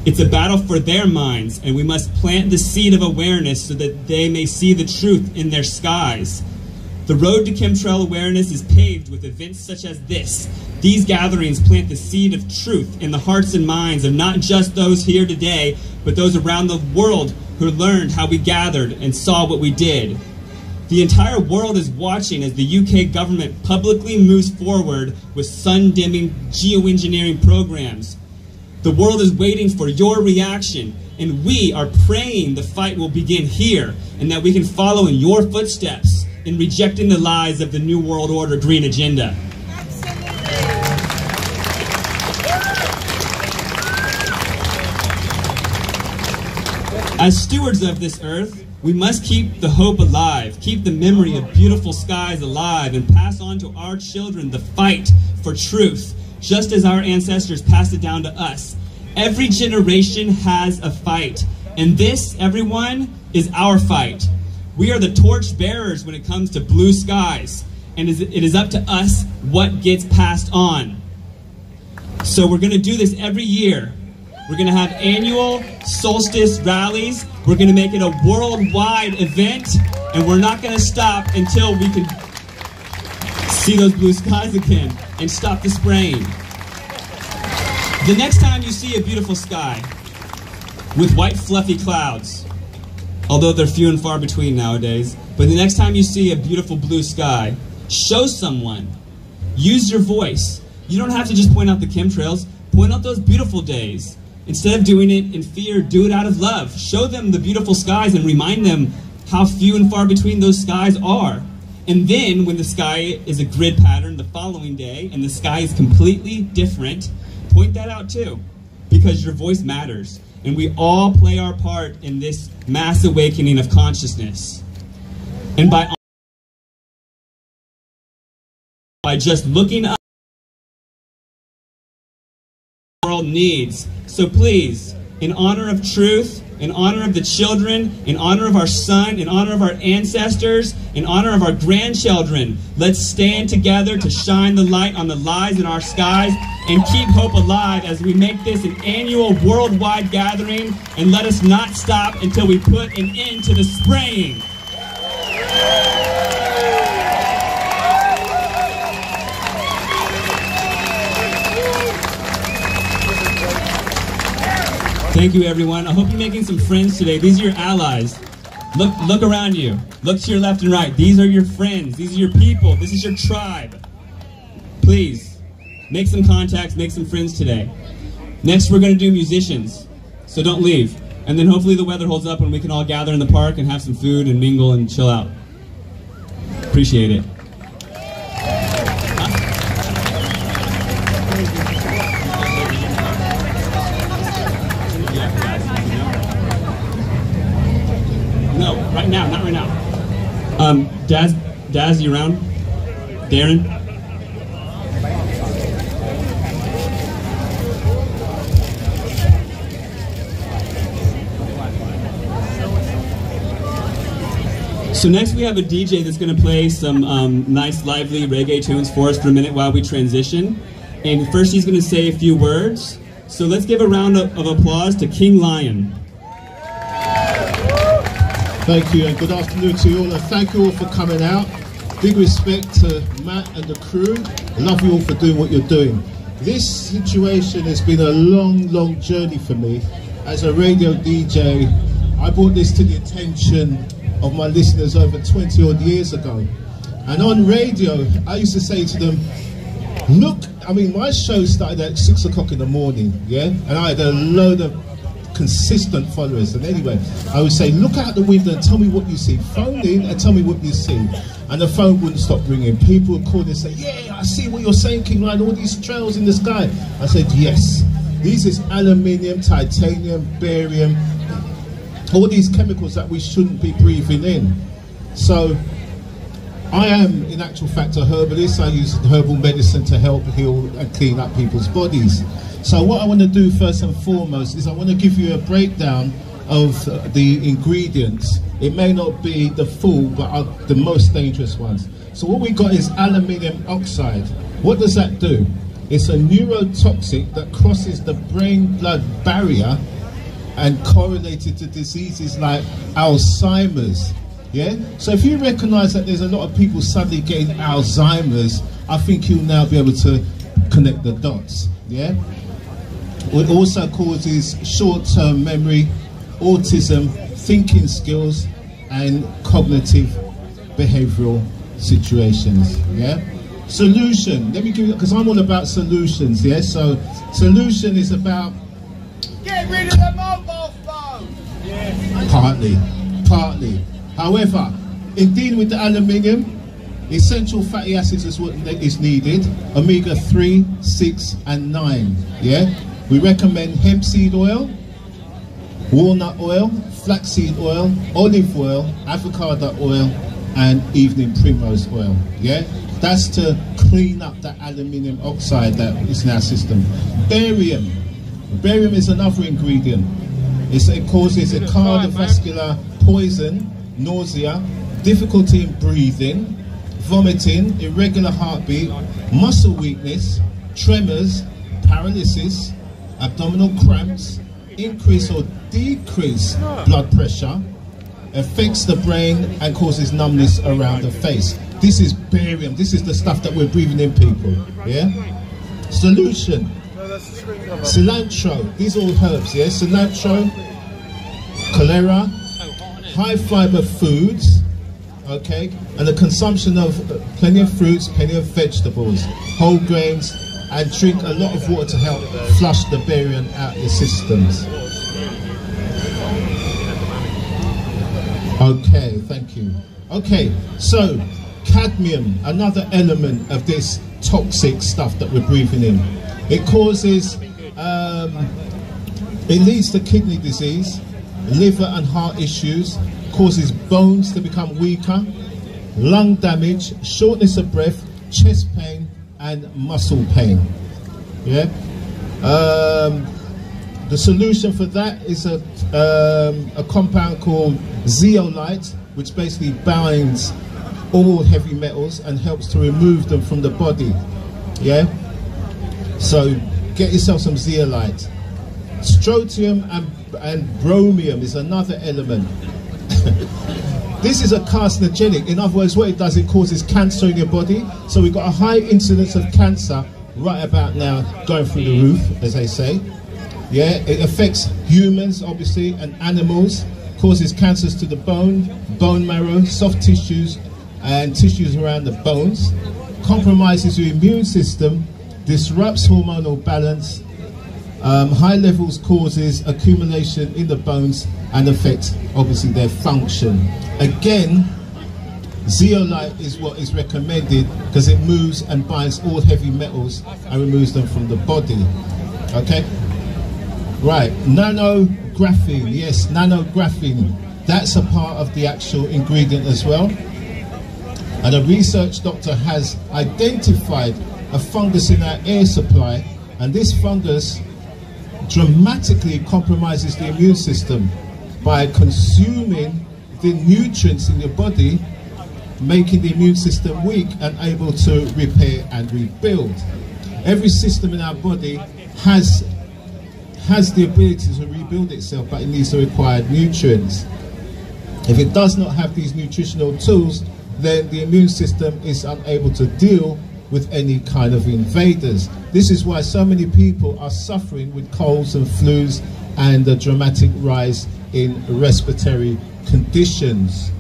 It's a battle for their minds, and we must plant the seed of awareness so that they may see the truth in their skies. The road to chemtrail awareness is paved with events such as this. These gatherings plant the seed of truth in the hearts and minds of not just those here today, but those around the world who learned how we gathered and saw what we did. The entire world is watching as the UK government publicly moves forward with sun-dimming geoengineering programs. The world is waiting for your reaction, and we are praying the fight will begin here and that we can follow in your footsteps in rejecting the lies of the New World Order Green Agenda. As stewards of this earth, we must keep the hope alive, keep the memory of beautiful skies alive, and pass on to our children the fight for truth, just as our ancestors passed it down to us. Every generation has a fight, and this, everyone, is our fight. We are the torch bearers when it comes to blue skies, and it is up to us what gets passed on. So we're going to do this every year. We're going to have annual solstice rallies. We're going to make it a worldwide event, and we're not going to stop until we can see those blue skies again and stop the spraying. The next time you see a beautiful sky with white fluffy clouds, although they're few and far between nowadays, but the next time you see a beautiful blue sky, show someone. Use your voice. You don't have to just point out the chemtrails. Point out those beautiful days. Instead of doing it in fear, do it out of love. Show them the beautiful skies and remind them how few and far between those skies are. And then, when the sky is a grid pattern the following day and the sky is completely different, point that out too, because your voice matters. And we all play our part in this mass awakening of consciousness. And by just looking up, the world needs. So please, in honor of truth, in honor of the children, in honor of our sun, in honor of our ancestors, in honor of our grandchildren, let's stand together to shine the light on the lies in our skies and keep hope alive as we make this an annual worldwide gathering, and let us not stop until we put an end to the spraying. Thank you, everyone. I hope you're making some friends today. These are your allies. Look around you. Look to your left and right. These are your friends. These are your people. This is your tribe. Please, make some contacts, make some friends today. Next, we're going to do musicians, so don't leave. And then hopefully the weather holds up and we can all gather in the park and have some food and mingle and chill out. Appreciate it. No, right now, not right now. Daz, you around? Darren? So next we have a DJ that's going to play some nice, lively reggae tunes for us for a minute while we transition. And first he's going to say a few words. So let's give a round of applause to King Lion. Thank you, and good afternoon to you all, and thank you all for coming out. Big respect to Matt and the crew. I love you all for doing what you're doing. This situation has been a long journey for me. As a radio DJ, I brought this to the attention of my listeners over 20 odd years ago. And on radio, I used to say to them, look, I mean, my show started at 6 o'clock in the morning, yeah? And I had a load of consistent followers. And anyway, I would say, look out the window and tell me what you see. Phone in and tell me what you see. And the phone wouldn't stop ringing. People would call and say, yeah, I see what you're saying, King Lion, all these trails in the sky. I said, yes. These is aluminium, titanium, barium, all these chemicals that we shouldn't be breathing in. So I am, in actual fact, a herbalist. I use herbal medicine to help heal and clean up people's bodies. So what I want to do first and foremost is I want to give you a breakdown of the ingredients. It may not be the full, but the most dangerous ones. So what we got is aluminium oxide. What does that do? It's a neurotoxic that crosses the brain-blood barrier and correlated to diseases like Alzheimer's, Yeah? So if you recognise that there's a lot of people suddenly getting Alzheimer's, I think you'll now be able to connect the dots. Yeah? It also causes short-term memory, autism, thinking skills, and cognitive behavioural situations. Yeah? Solution. Let me give you, because I'm all about solutions. Yeah? So solution is about get rid of the mobile phone. partly. However, in dealing with the aluminium, essential fatty acids is what is needed. Omega 3, 6, and 9. Yeah? We recommend hemp seed oil, walnut oil, flaxseed oil, olive oil, avocado oil, and evening primrose oil. Yeah? That's to clean up that aluminium oxide that is in our system. Barium. Barium is another ingredient. It causes a cardiovascular poison, nausea, difficulty in breathing, vomiting, irregular heartbeat, muscle weakness, tremors, paralysis, abdominal cramps, increase or decrease blood pressure, affects the brain and causes numbness around the face. This is barium. This is the stuff that we're breathing in, people. Yeah? Solution. Cilantro. These are all herbs, yeah? Cilantro, cholera, high fiber foods, okay? And the consumption of plenty of fruits, plenty of vegetables, whole grains, and drink a lot of water to help flush the barium out your systems. Okay, thank you. Okay, so cadmium, another element of this toxic stuff that we're breathing in. It causes, it leads to kidney disease, liver and heart issues, causes bones to become weaker, lung damage, shortness of breath, chest pain, and muscle pain. Yeah. The solution for that is a compound called zeolite, which basically binds all heavy metals and helps to remove them from the body. Yeah. So get yourself some zeolite. Strontium and bromium is another element. This is a carcinogenic. In other words, what it does, it causes cancer in your body. So we've got a high incidence of cancer right about now, going through the roof, as they say. Yeah, it affects humans, obviously, and animals. Causes cancers to the bone, bone marrow, soft tissues, and tissues around the bones. Compromises your immune system, disrupts hormonal balance. High levels causes accumulation in the bones and affects, obviously, their function. Again, zeolite is what is recommended because it moves and binds all heavy metals and removes them from the body. Okay? Right, nanographene. Yes, nanographene. That's a part of the actual ingredient as well. And a research doctor has identified a fungus in our air supply, and this fungus dramatically compromises the immune system by consuming the nutrients in your body, making the immune system weak and able to repair and rebuild. Every system in our body has the ability to rebuild itself, but it needs the required nutrients. If it does not have these nutritional tools, then the immune system is unable to deal with any kind of invaders. This is why so many people are suffering with colds and flus and a dramatic rise in respiratory conditions.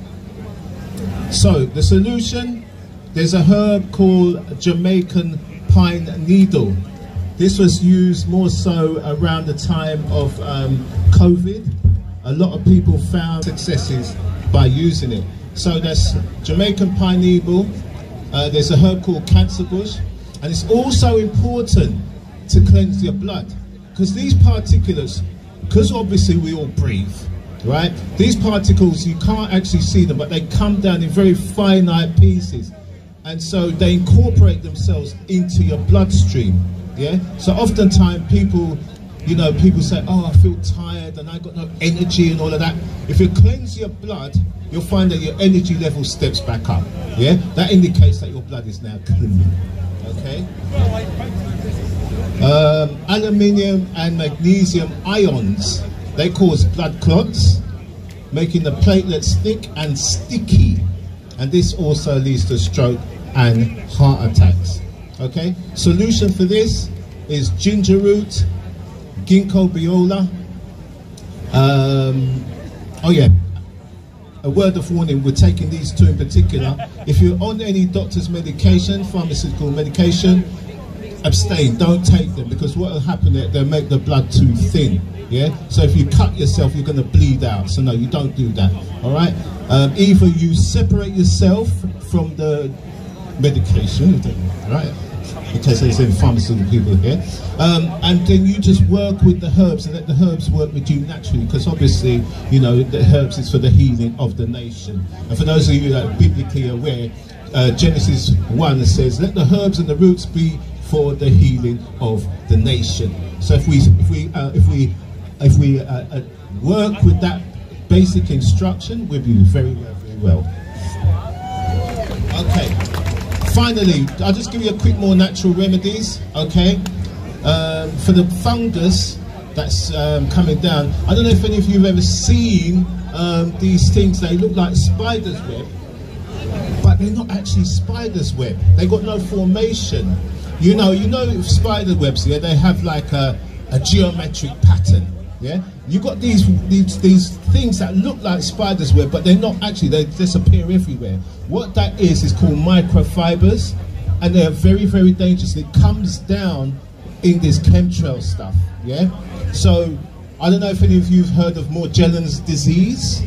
So the solution, there's a herb called Jamaican pine needle. This was used more so around the time of COVID. A lot of people found successes by using it. So that's Jamaican pine needle. There's a herb called cancer bush, and it's also important to cleanse your blood, because these particulates, because obviously we all breathe, right? These particles, you can't actually see them, but they come down in very finite pieces, and so they incorporate themselves into your bloodstream. Yeah. So oftentimes people, people say, "Oh, I feel tired and I got no energy and all of that." If you cleanse your blood, you'll find that your energy level steps back up. Yeah, that indicates that your blood is now clean. Okay. Aluminium and magnesium ions, they cause blood clots, making the platelets thick and sticky. And this also leads to stroke and heart attacks. Okay, solution for this is ginger root, ginkgo biloba. Oh yeah, a word of warning, we're taking these two in particular. If you're on any doctor's medication, pharmaceutical medication, abstain, don't take them, because what will happen is they'll make the blood too thin. Yeah, so if you cut yourself, you're going to bleed out. So no, you don't do that. All right, either you separate yourself from the medication, right? In case there's any pharmaceutical people here, and then you just work with the herbs and let the herbs work with you naturally, because obviously, you know, the herbs is for the healing of the nation. And for those of you that are biblically aware, Genesis 1 says, "Let the herbs and the roots be for the healing of the nation." So if we work with that basic instruction, we'll be very well. Okay. Finally, I'll just give you a quick more natural remedies. Okay. For the fungus that's coming down, I don't know if any of you have ever seen these things. They look like spider's web, but they're not actually spider's web. They got no formation. You know spider webs, yeah, they have like a geometric pattern. Yeah, you got these things that look like spider's web, but they're not actually. They disappear everywhere. What that is called microfibers, and they are very, very dangerous. It comes down in this chemtrail stuff. Yeah, so I don't know if any of you have heard of Morgellons disease.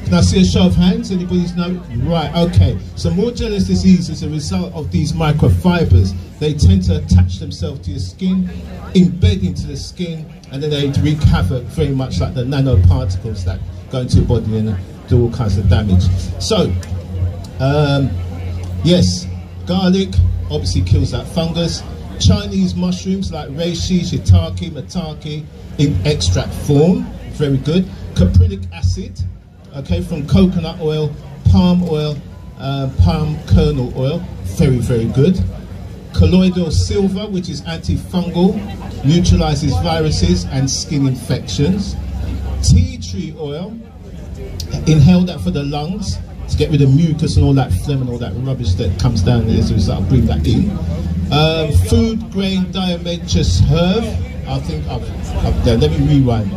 Can I see a show of hands? Anybody know? Right, okay. So Morgellons disease is a result of these microfibers. They tend to attach themselves to your skin, embed into the skin, and then they wreak havoc, very much like the nanoparticles that go into your body and do all kinds of damage. So, yes, garlic obviously kills that fungus. Chinese mushrooms like reishi, shiitake, maitake in extract form, very good. Caprylic acid, okay, from coconut oil, palm kernel oil, very, very good. Colloidal silver, which is antifungal, neutralizes viruses and skin infections. Tea tree oil, inhale that for the lungs to get rid of mucus and all that phlegm and all that rubbish that comes down there, so I'll bring that in. Food grain diatomaceous herb, I think up there, let me rewind.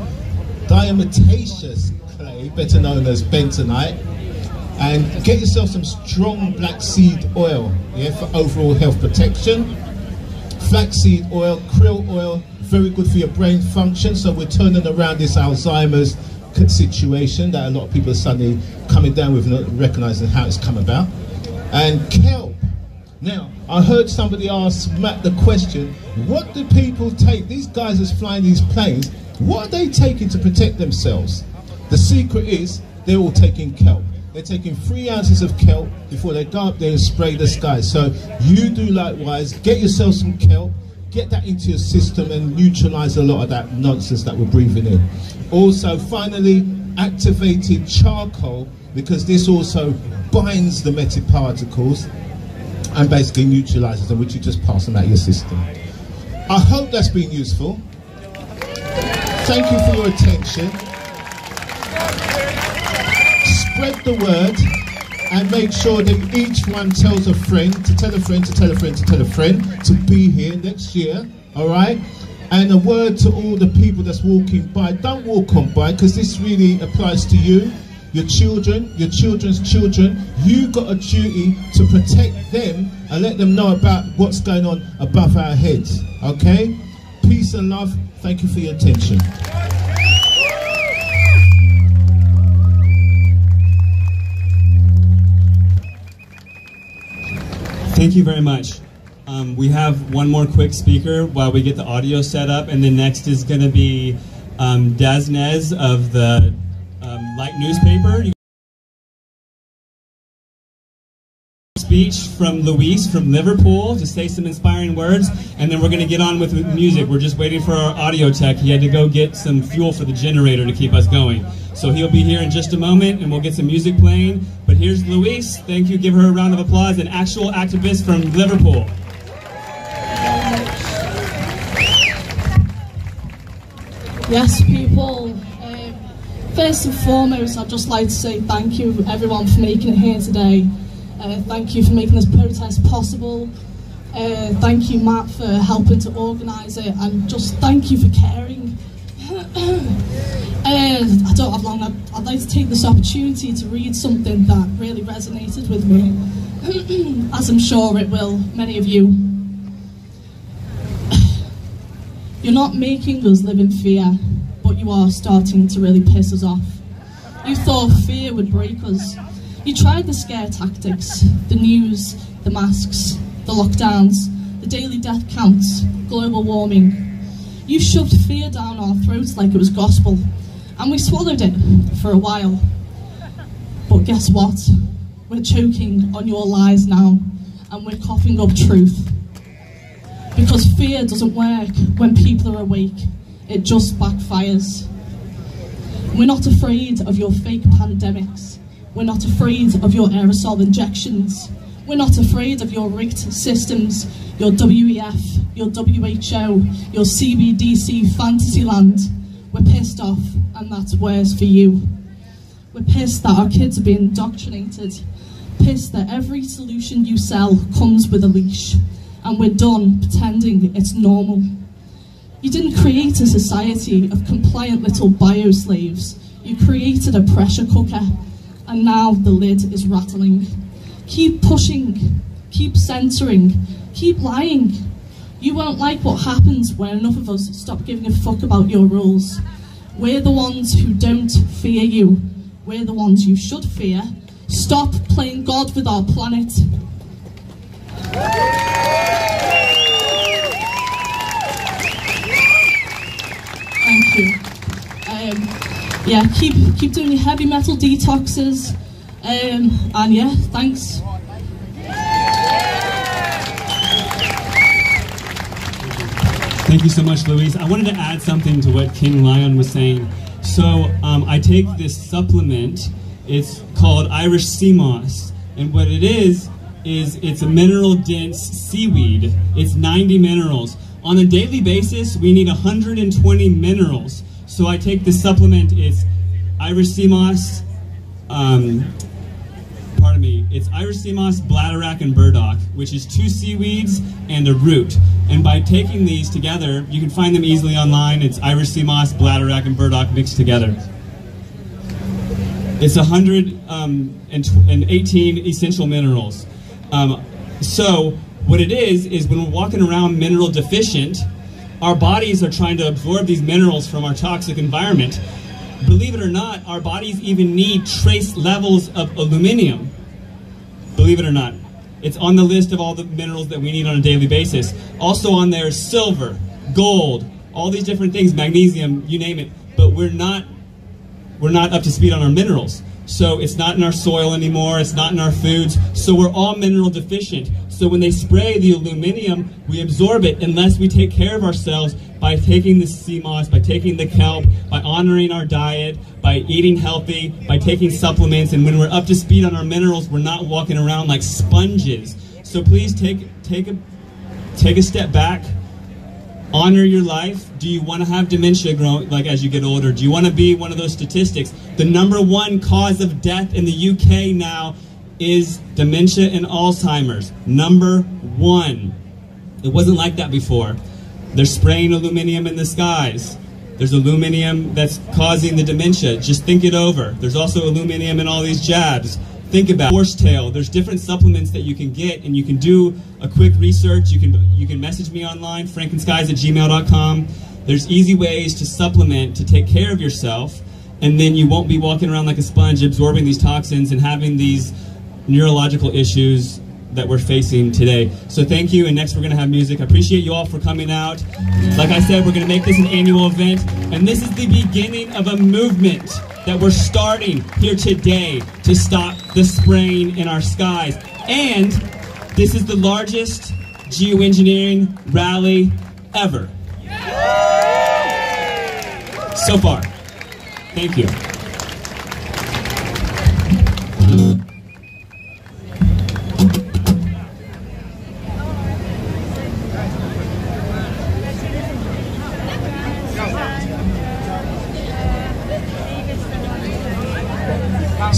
Diatomaceous clay, better known as bentonite. And get yourself some strong black seed oil, yeah, for overall health protection. Flaxseed oil, krill oil, very good for your brain function. So we're turning around this Alzheimer's situation that a lot of people are suddenly coming down with, not recognizing how it's come about. And kelp. Now, I heard somebody ask Matt the question, what do people take? These guys that's flying these planes, what are they taking to protect themselves? The secret is they're all taking kelp. They're taking 3 ounces of kelp before they go up there and spray the sky. So you do likewise, get yourself some kelp, get that into your system and neutralize a lot of that nonsense that we're breathing in. Also, finally, activated charcoal, because this also binds the metaparticles and basically neutralizes them, which you just pass them out of your system. I hope that's been useful. Thank you for your attention. Spread the word and make sure that each one tells a friend to tell a friend to tell a friend to tell a friend to be here next year, all right? And a word to all the people that's walking by. Don't walk on by, because this really applies to you, your children, your children's children. You've got a duty to protect them and let them know about what's going on above our heads, okay? Peace and love. Thank you for your attention. Thank you very much. We have one more quick speaker while we get the audio set up, and then next is going to be Daznez of the Light newspaper. Speech from Luis from Liverpool to say some inspiring words, and then we're going to get on with music. We're just waiting for our audio tech. He had to go get some fuel for the generator to keep us going. So he'll be here in just a moment, and we'll get some music playing. But here's Luis. Thank you. Give her a round of applause. An actual activist from Liverpool. Yes, people. First and foremost, I'd just like to say thank you everyone for making it here today. Thank you for making this protest possible. Thank you, Matt, for helping to organise it, and just thank you for caring. I don't have long. I'd like to take this opportunity to read something that really resonated with me, as I'm sure it will many of you. You're not making us live in fear, but you are starting to really piss us off. You thought fear would break us. You tried the scare tactics, the news, the masks, the lockdowns, the daily death counts, global warming. You shoved fear down our throats like it was gospel, and we swallowed it for a while. But guess what? We're choking on your lies now, and we're coughing up truth. Because fear doesn't work when people are awake, it just backfires. We're not afraid of your fake pandemics. We're not afraid of your aerosol injections. We're not afraid of your rigged systems, your WEF, your WHO, your CBDC Fantasyland. We're pissed off, and that's worse for you. We're pissed that our kids are being indoctrinated, pissed that every solution you sell comes with a leash, and we're done pretending it's normal. You didn't create a society of compliant little bio-slaves. You created a pressure cooker, and now the lid is rattling. Keep pushing, keep censoring, keep lying. You won't like what happens when enough of us stop giving a fuck about your rules. We're the ones who don't fear you. We're the ones you should fear. Stop playing God with our planet. Thank you. Yeah, keep doing your heavy metal detoxes. And yeah, thanks. Thank you so much, Louise. I wanted to add something to what King Lion was saying. So I take this supplement. It's called Irish sea moss, and what it is it's a mineral-dense seaweed. It's 90 minerals. On a daily basis, we need 120 minerals. So I take this supplement. It's Irish sea moss. It's Irish sea moss, bladderwrack, and burdock, which is 2 seaweeds and a root. And by taking these together, you can find them easily online. It's Irish sea moss, bladderwrack, and burdock mixed together. It's 118 essential minerals. So what it is when we're walking around mineral deficient, our bodies are trying to absorb these minerals from our toxic environment. Believe it or not, our bodies even need trace levels of aluminum. Believe it or not. It's on the list of all the minerals that we need on a daily basis. Also on there is silver, gold, all these different things, magnesium, you name it. But we're not up to speed on our minerals. So it's not in our soil anymore, it's not in our foods. So we're all mineral deficient. So when they spray the aluminum, we absorb it unless we take care of ourselves by taking the sea moss, by taking the kelp, by honoring our diet, by eating healthy, by taking supplements. And when we're up to speed on our minerals, we're not walking around like sponges. So please take a step back. Honor your life. Do you want to have dementia as you get older? Do you want to be one of those statistics? The #1 cause of death in the UK now is dementia and Alzheimer's. #1. It wasn't like that before. They're spraying aluminum in the skies. There's aluminum that's causing the dementia. Just think it over. There's also aluminum in all these jabs. Think about horsetail. There's different supplements that you can get, and you can do a quick research. You can message me online, frankenskies@gmail.com. There's easy ways to supplement, to take care of yourself, and then you won't be walking around like a sponge absorbing these toxins and having these neurological issues that we're facing today. So thank you, and next we're going to have music. I appreciate you all for coming out. Like I said, we're going to make this an annual event, and this is the beginning of a movement that we're starting here today to stop the spraying in our skies. And this is the largest geoengineering rally ever. So far. Thank you.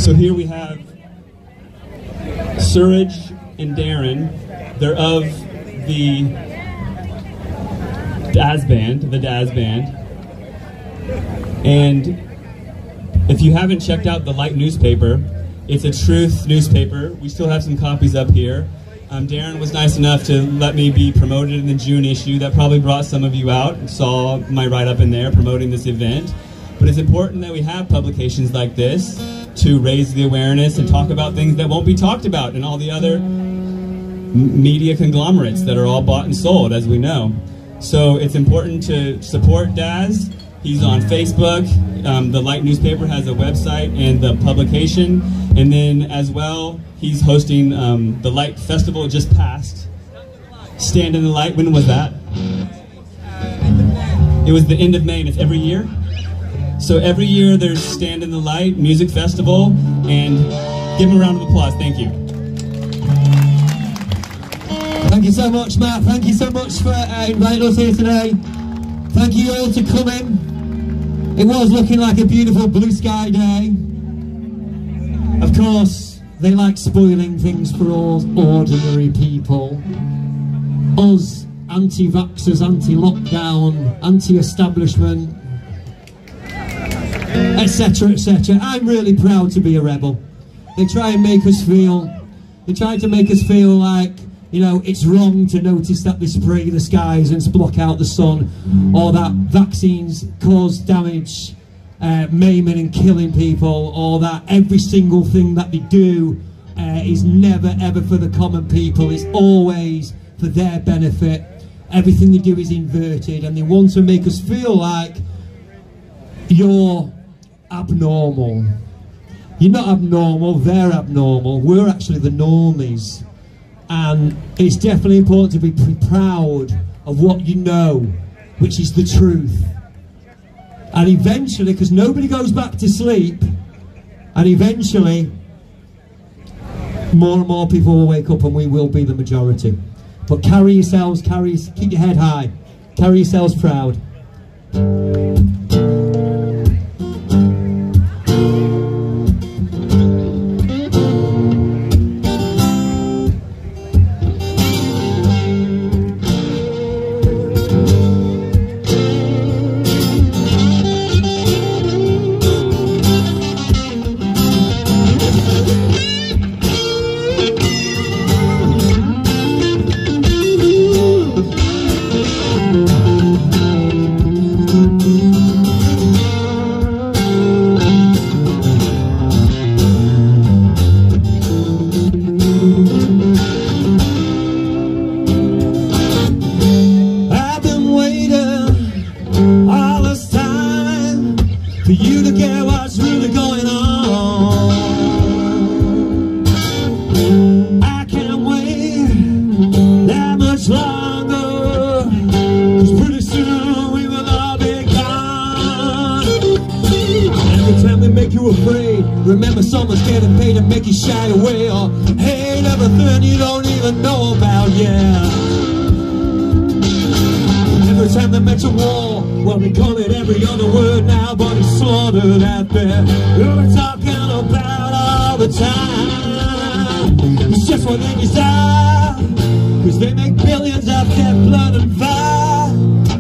So here we have Suraj and Darren. They're of the Daz Band. And if you haven't checked out the Light newspaper, it's a truth newspaper. We still have some copies up here. Darren was nice enough to let me be promoted in the June issue. That probably brought some of you out and saw my write-up in there promoting this event. But it's important that we have publications like this to raise the awareness and talk about things that won't be talked about in all the other media conglomerates that are all bought and sold, as we know. So it's important to support Daz. He's on Facebook. The Light newspaper has a website and the publication. And then as well, he's hosting the Light Festival. It just passed. Stand in the Light. When was that? It was the end of May, and it's every year. So every year there's Stand in the Light Music Festival, and give him a round of applause. Thank you. Thank you so much, Matt. Thank you so much for inviting us here today. Thank you all for coming. It was looking like a beautiful blue sky day. Of course, they like spoiling things for all ordinary people. Us, anti-vaxxers, anti-lockdown, anti-establishment, etc., etc. I'm really proud to be a rebel. They try to make us feel like, you know, it's wrong to notice that they spray the skies and block out the sun, or that vaccines cause damage, maiming and killing people, or that every single thing that they do is never ever for the common people. It's always for their benefit. Everything they do is inverted, and they want to make us feel like you're abnormal. You're not abnormal, they're abnormal. We're actually the normies. And it's definitely important to be proud of what you know, which is the truth. And eventually, because nobody goes back to sleep, and eventually more and more people will wake up and we will be the majority. But carry yourselves, keep your head high, carry yourselves proud. For you to get what's really going on. I can't wait that much longer, 'cause pretty soon we will all be gone. Every time they make you afraid, remember someone's getting paid to make you shy away, or hate everything you don't even know about, yeah. Every time they mention war, well, they call it every other word now, but it's slaughtered out there. We're talking about all the time. It's just what they desire, 'cause they make billions off their blood and fire.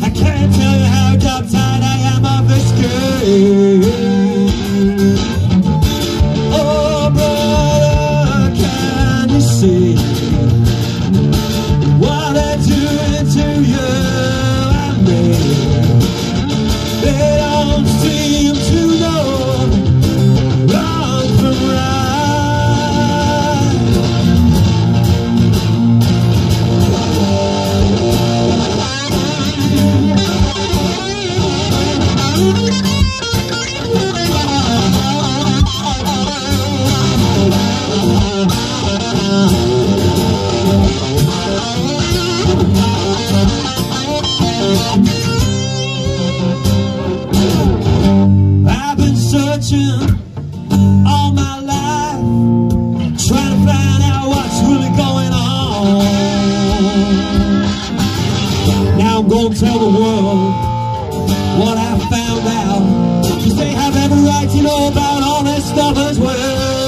I can't tell you how dog-tired I am of this game. Oh, brother, can you see what they're doing to you? They don't seem to know wrong from right. All my life, trying to find out what's really going on. Now I'm gonna tell the world what I found out, 'cause they have every right to know about all this stuff as well.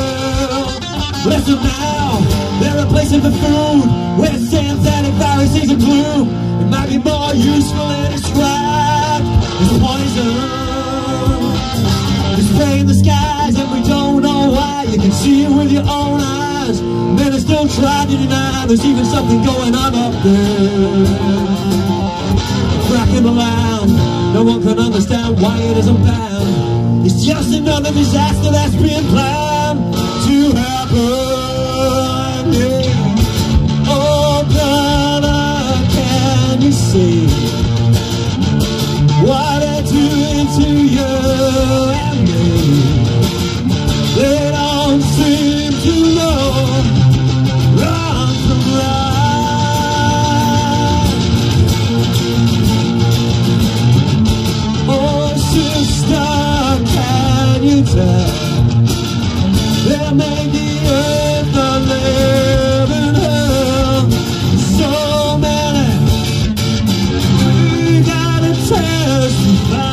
Listen now, they're replacing the food with synthetic viruses and glue. It might be more useful in its scrap as poison. They spray in the skies and we don't know why. You can see it with your own eyes. Men are still trying to deny there's even something going on up there. Cracking the land, no one can understand why it isn't banned. It's just another disaster that's been planned to happen. Yeah. Oh, brother, can you see what they're doing to you and me? They don't seem to know wrong from right. Oh, sister, can you tell? They'll make the earth a living hell. So many, we gotta testify.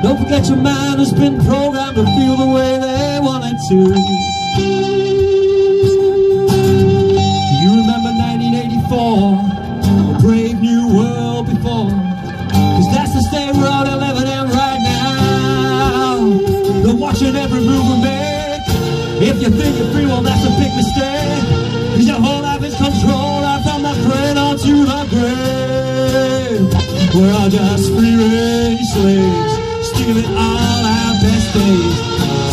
Don't forget your mind has been programmed to feel the way they want it to. Do you remember 1984? A brave new world before. Cause that's the state road they're living in right now. They're watching every move we make. If you think you're free, well that's a big mistake. Cause your whole life is controlled from the cradle to the grave. We're all just free-range slaves, stealing all our best days,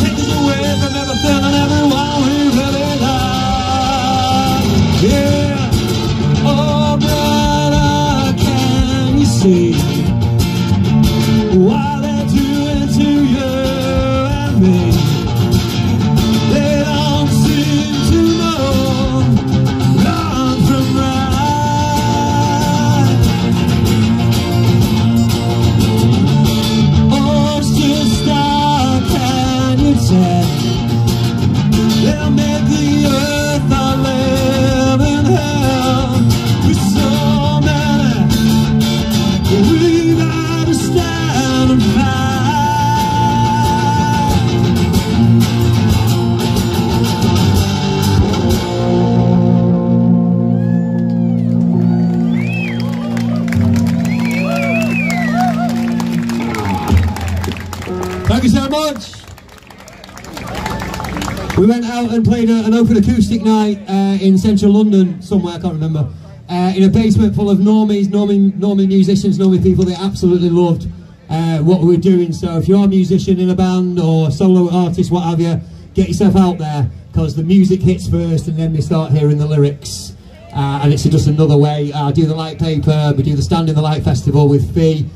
taking away from everything and everyone we really love. Yeah, oh brother, can you see what they're doing to you and me? They don't seem to know wrong from right. They'll make the earth a living hell. With so many, we gotta stand and Thank you so much. We went out and played an open acoustic night in central London, somewhere, I can't remember, in a basement full of normies, normie musicians, normie people. They absolutely loved what we were doing. So if you're a musician in a band or solo artist, what have you, get yourself out there, because the music hits first and then they start hearing the lyrics. And it's just another way. I do the Light Paper, we do the Stand in the Light Festival with Fee.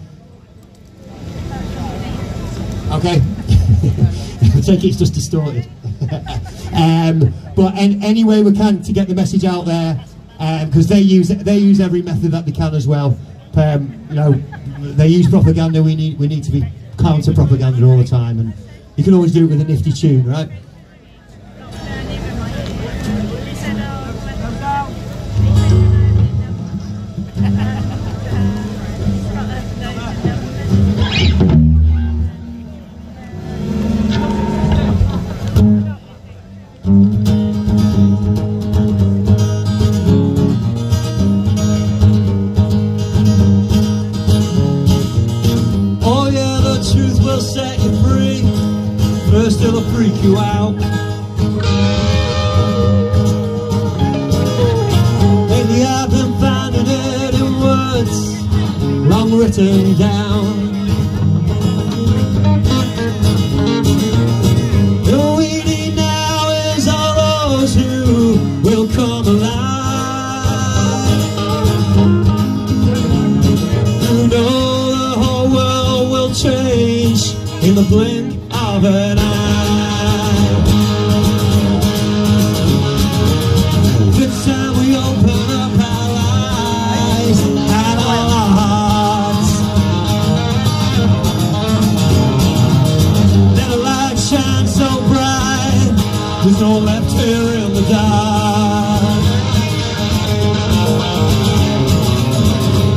Okay. I take it it's just distorted. But any way we can to get the message out there, because they use every method that they can as well. You know, they use propaganda. We need to be counter propaganda all the time, and you can always do it with a nifty tune, right? written down. All we need now is all those who will come alive, who know the whole world will change in the blink of an eye. It's time we open up our eyes and our hearts. Let a light shine so bright, there's no left here in the dark.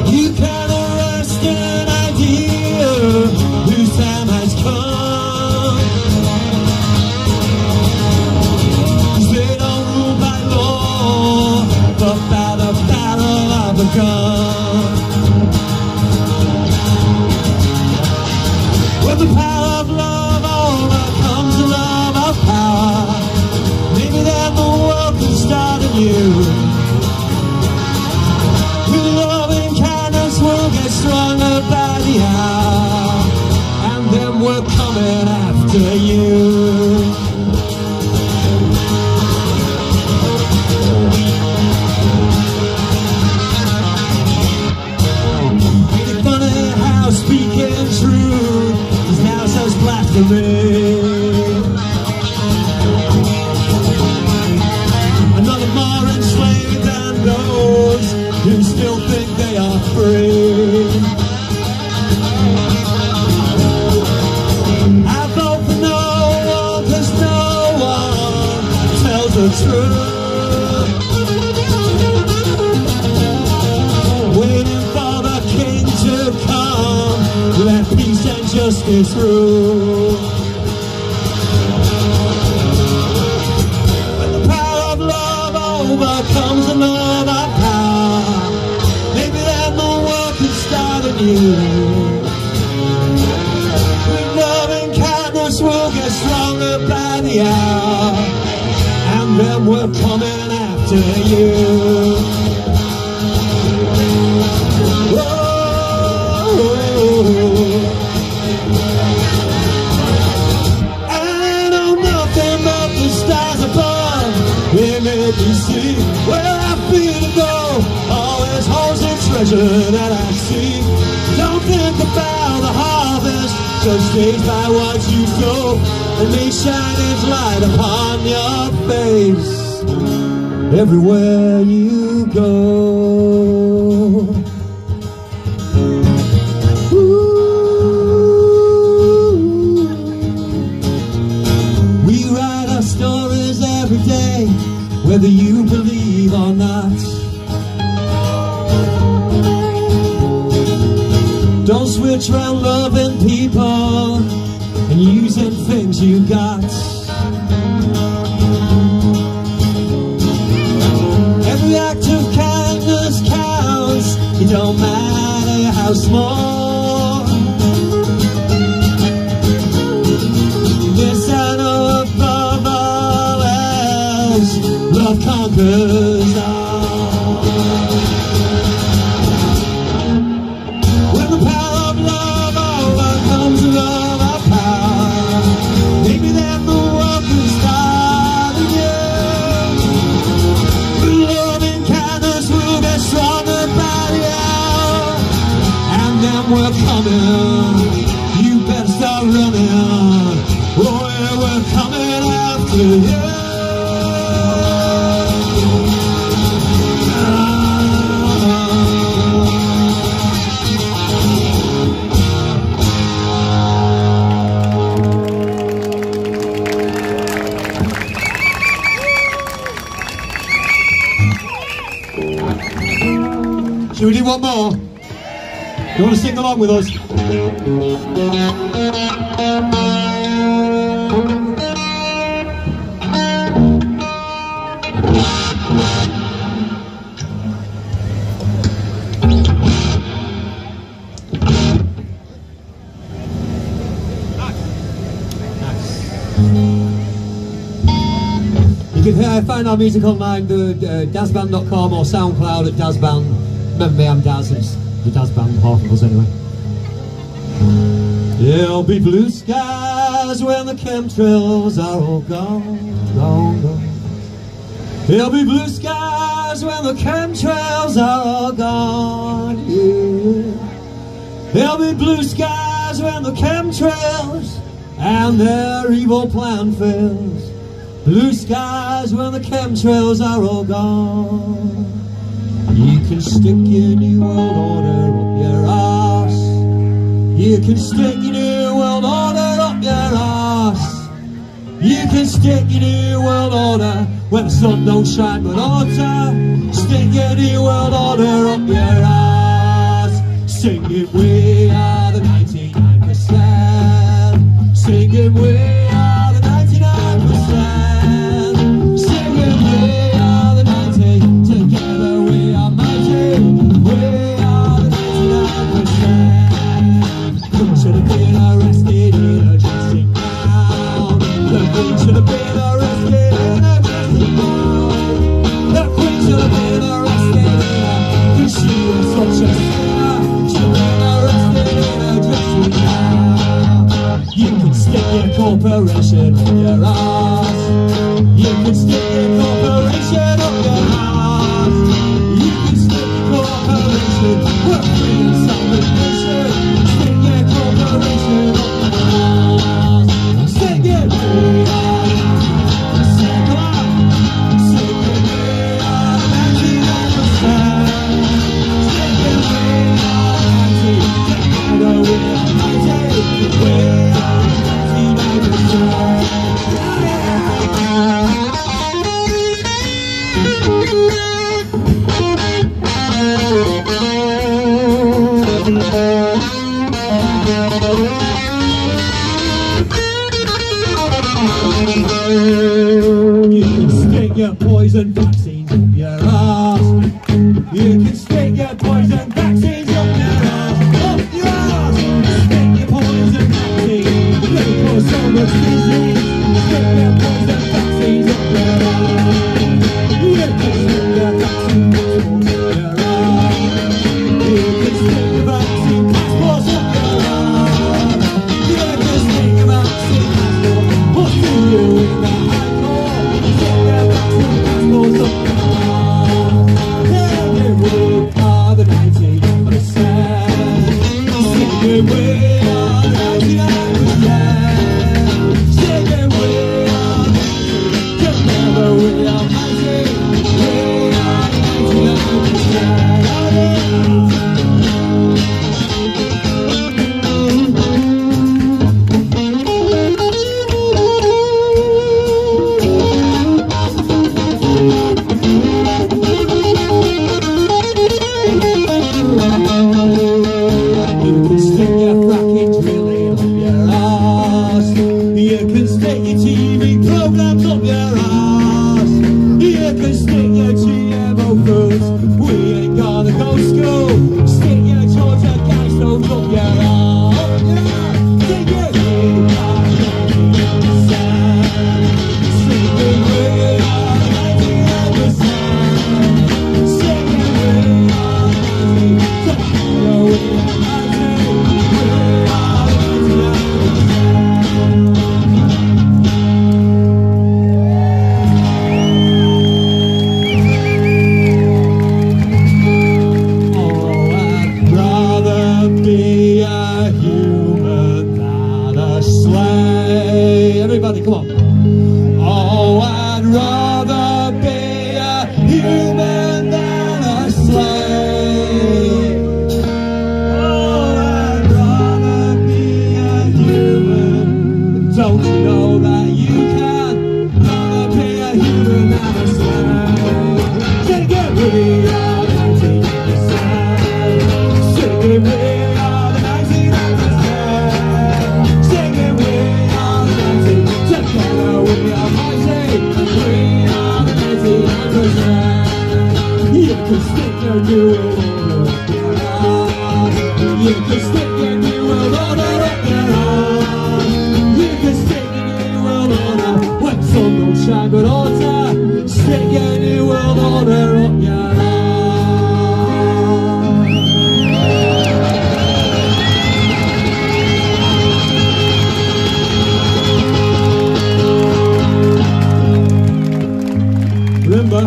You can arrest an idea whose time has come. 'Cause they don't rule by law, but by the battle of the gun. When the power of love overcomes the love of power, maybe then the world can start anew. With love and kindness we'll get stronger by the hour, and then we're coming after you. Ain't it funny how speaking truth is now such blasphemy? Another more enslaved than those who still think they are free. I vote for no one, 'cause no one tells the truth. Waiting for the king to come, let peace and justice rule. When the power of love overcomes the love of power, maybe then the world can start anew. With love and kindness we'll get stronger by the hour, and then we're coming after you. I know nothing but the stars above. They make me see where I feel to go. Always holds a treasure that I see. Don't think about the harvest, just gaze by what you sow, and may shine its light upon your face everywhere you go. We write our stories every day, whether you believe or not. Don't switch around loving people and using things you got. Every act of kindness counts, it don't matter how small. This I know above all else, love conquers all. When the power of love overcomes the love of power, maybe then the world can start again. With love and kindness we'll get stronger by the hour, and then we're coming. You better start running. Oh yeah, we're coming after you. Should we do one more? You want to sing along with us? You can find our music online, dazband.com or SoundCloud at Dazband. Remember me, I'm Daz, it's the Daz Band, half of us anyway. There'll be blue skies when the chemtrails are all gone, gone, gone. There'll be blue skies when the chemtrails are all gone, yeah. There'll be blue skies when the chemtrails and their evil plan fails. Blue skies when the chemtrails are all gone. You can stick your new world order up your arse. You can stick your new world order up your arse. You can stick your new world order where the sun don't shine but oughta. Stick your new world order up your arse. Singing we are the 99%. Singing we are the 99%. Singing we are the 90. Together we are mighty. We are the 99%. Queen should have been arrested in a dressing gown. The Queen should have been arrested in a dressing gown. The Queen should have been arrested in a, 'cause she was such a sinner. Should have been arrested in a dressing gown. You can stick your corporation up your ass. You can stick your corporation up your ass. You can stick your corporation. We're free and salvation. Stick your corporation up your ass. Stick it. We are the 99%. Come on. Stick it. We are the 99%. Stick it. We are the 90. Together we are mighty. We are the 99%. You can stick your poison vaccines up your ass. You can stick your poison vaccines up your ass. Up your ass. Stick your poison vaccines. They cause so much disease. Stick your poison vaccines up your ass. You can stick your vaccine passports up your ass. You can stick your vaccine passports up your ass. You can stick your vaccine passport. What's to you in the high court? Stick your vaccine passports up your ass. Singing we are the 99%. Singing we are the 99%. Singing we are the 90. Together we are mighty. We are the 99%. You can stick your fracking drilling up your ass. You can stick your TV programs up your ass. You can stick your GMO foods. We ain't gonna go to school. Stick your Georgia gangsters up your ass. Stick your we are 99%. Stick your we are 99%. Stick your we are 90. Together we are mighty. We are 99%. Oh, I'd rather be a human than a slave. Everybody, come on. Oh, I'd rather be a human than a slave. Oh, I'd rather be a human. Don't you know that you can rather be a human than a slave? Sing it, we are the 99%. Sing it, we are the 99%. Sing it, we are the 90. Together we are mighty. We are the 99%. You can stick your new world order up your ass. You can stick your new world order up your ass. You can stick your new world order when the sun don't shine but oughta. Stick your new world order up your ass. Remember,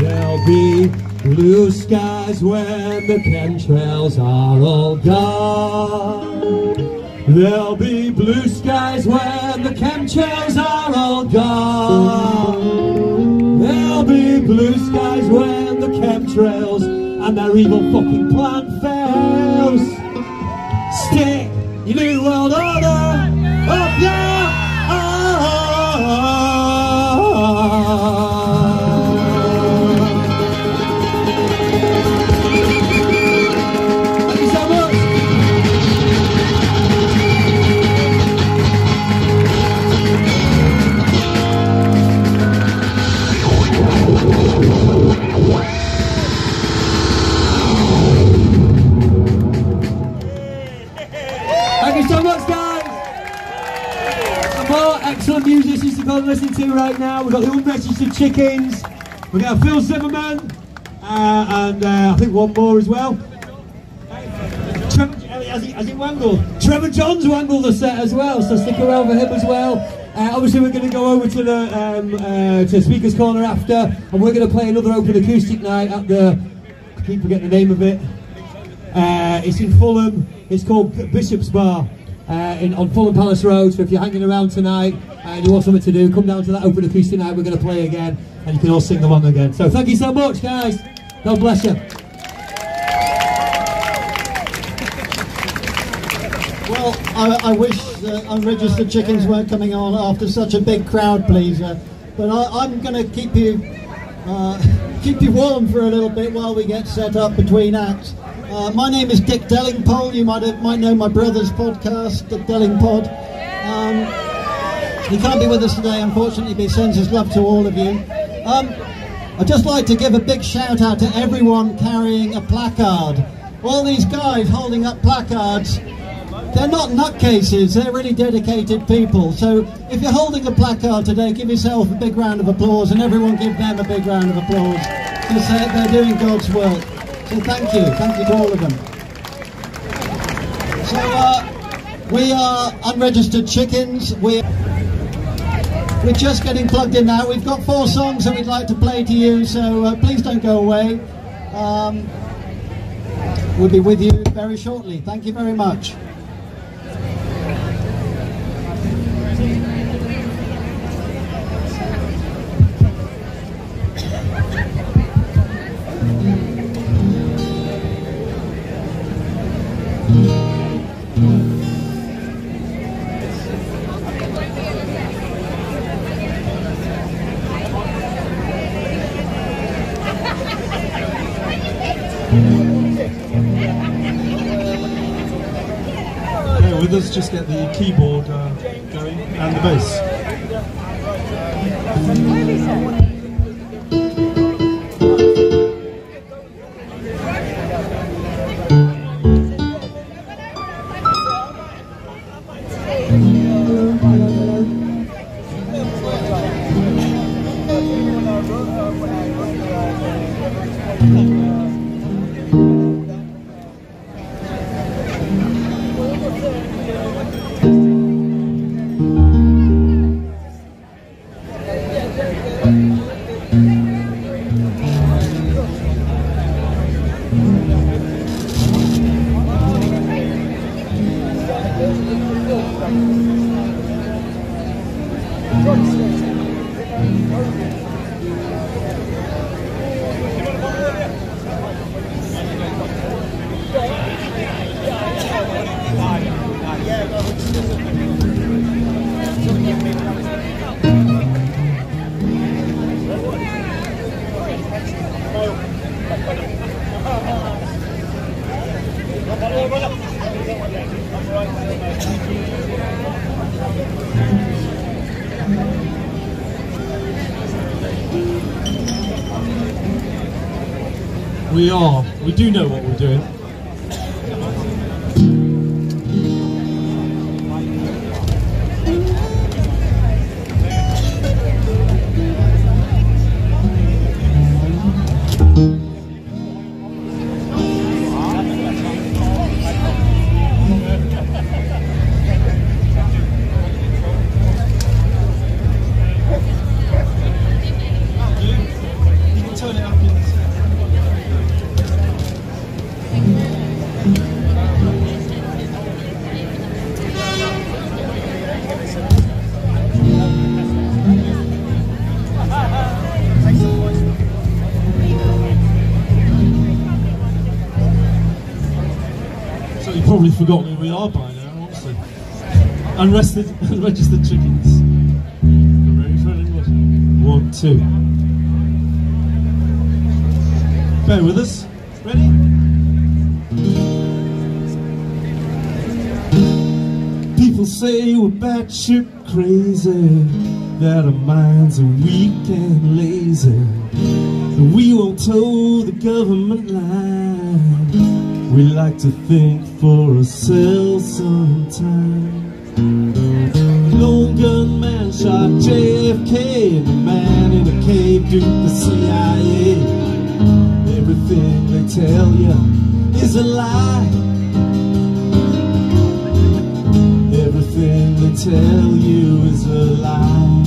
there'll be blue skies when the chemtrails are all gone. There'll be blue skies when the chemtrails are all gone. There'll be blue skies when the chemtrails and their evil fucking plan fails. Stick your new world order up your excellent musicians to go and listen to right now. We've got the Unregistered Chickens, we've got Phil Zimmerman, and I think one more as well. Has he wangled? Trevor John's wangled the set as well, so stick around for him as well. Obviously we're going to go over to the Speaker's Corner after, and we're going to play another open acoustic night at the, I keep forgetting the name of it. It's in Fulham, it's called Bishop's Bar. On Fulham Palace Road, so if you're hanging around tonight and you want something to do, come down to that open acoustic night. We're going to play again and you can all sing along again. So thank you so much, guys. God bless you. Well, I wish the Unregistered Chickens weren't coming on after such a big crowd pleaser, but I'm going to keep you warm for a little bit while we get set up between acts. My name is Dick Dellingpole. You might know my brother's podcast, Dick Dellingpod. He can't be with us today, unfortunately, but he sends his love to all of you. I'd just like to give a big shout out to everyone carrying a placard. All these guys holding up placards, they're not nutcases, they're really dedicated people. So if you're holding a placard today, give yourself a big round of applause, and everyone give them a big round of applause, because they're doing God's work. So thank you to all of them. So we are Unregistered Chickens. We're just getting plugged in now. We've got 4 songs that we'd like to play to you, so please don't go away. We'll be with you very shortly. Thank you very much. With us, just get the keyboard going and the bass. We do know what we're doing. probably forgotten who we are by now, honestly. Unregistered chickens. Ready for any more? 1, 2. Bear with us. Ready? People say we're batshit crazy, that our minds are weak and lazy, and we won't toe the government line. We like to think for ourselves sometimes. Lone gunman shot JFK, and the man in a cave duped the CIA. Everything they tell you is a lie. Everything they tell you is a lie.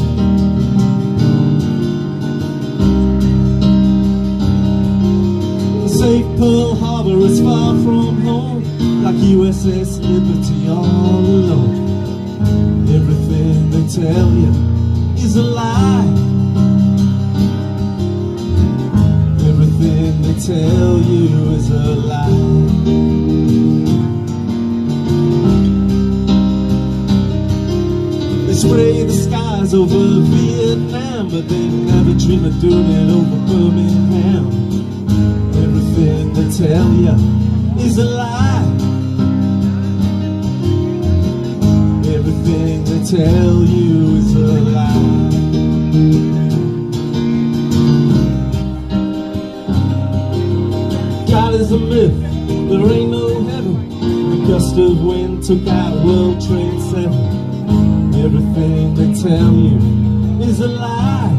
Safe Pearl Harbor is far from home, like USS Liberty all alone. Everything they tell you is a lie. Everything they tell you is a lie. They spray the skies over Vietnam, but they never dream of doing it over Birmingham. Everything they tell you is a lie. Everything they tell you is a lie. God is a myth, there ain't no heaven. A gust of wind took out World Trade 7. Everything they tell you is a lie.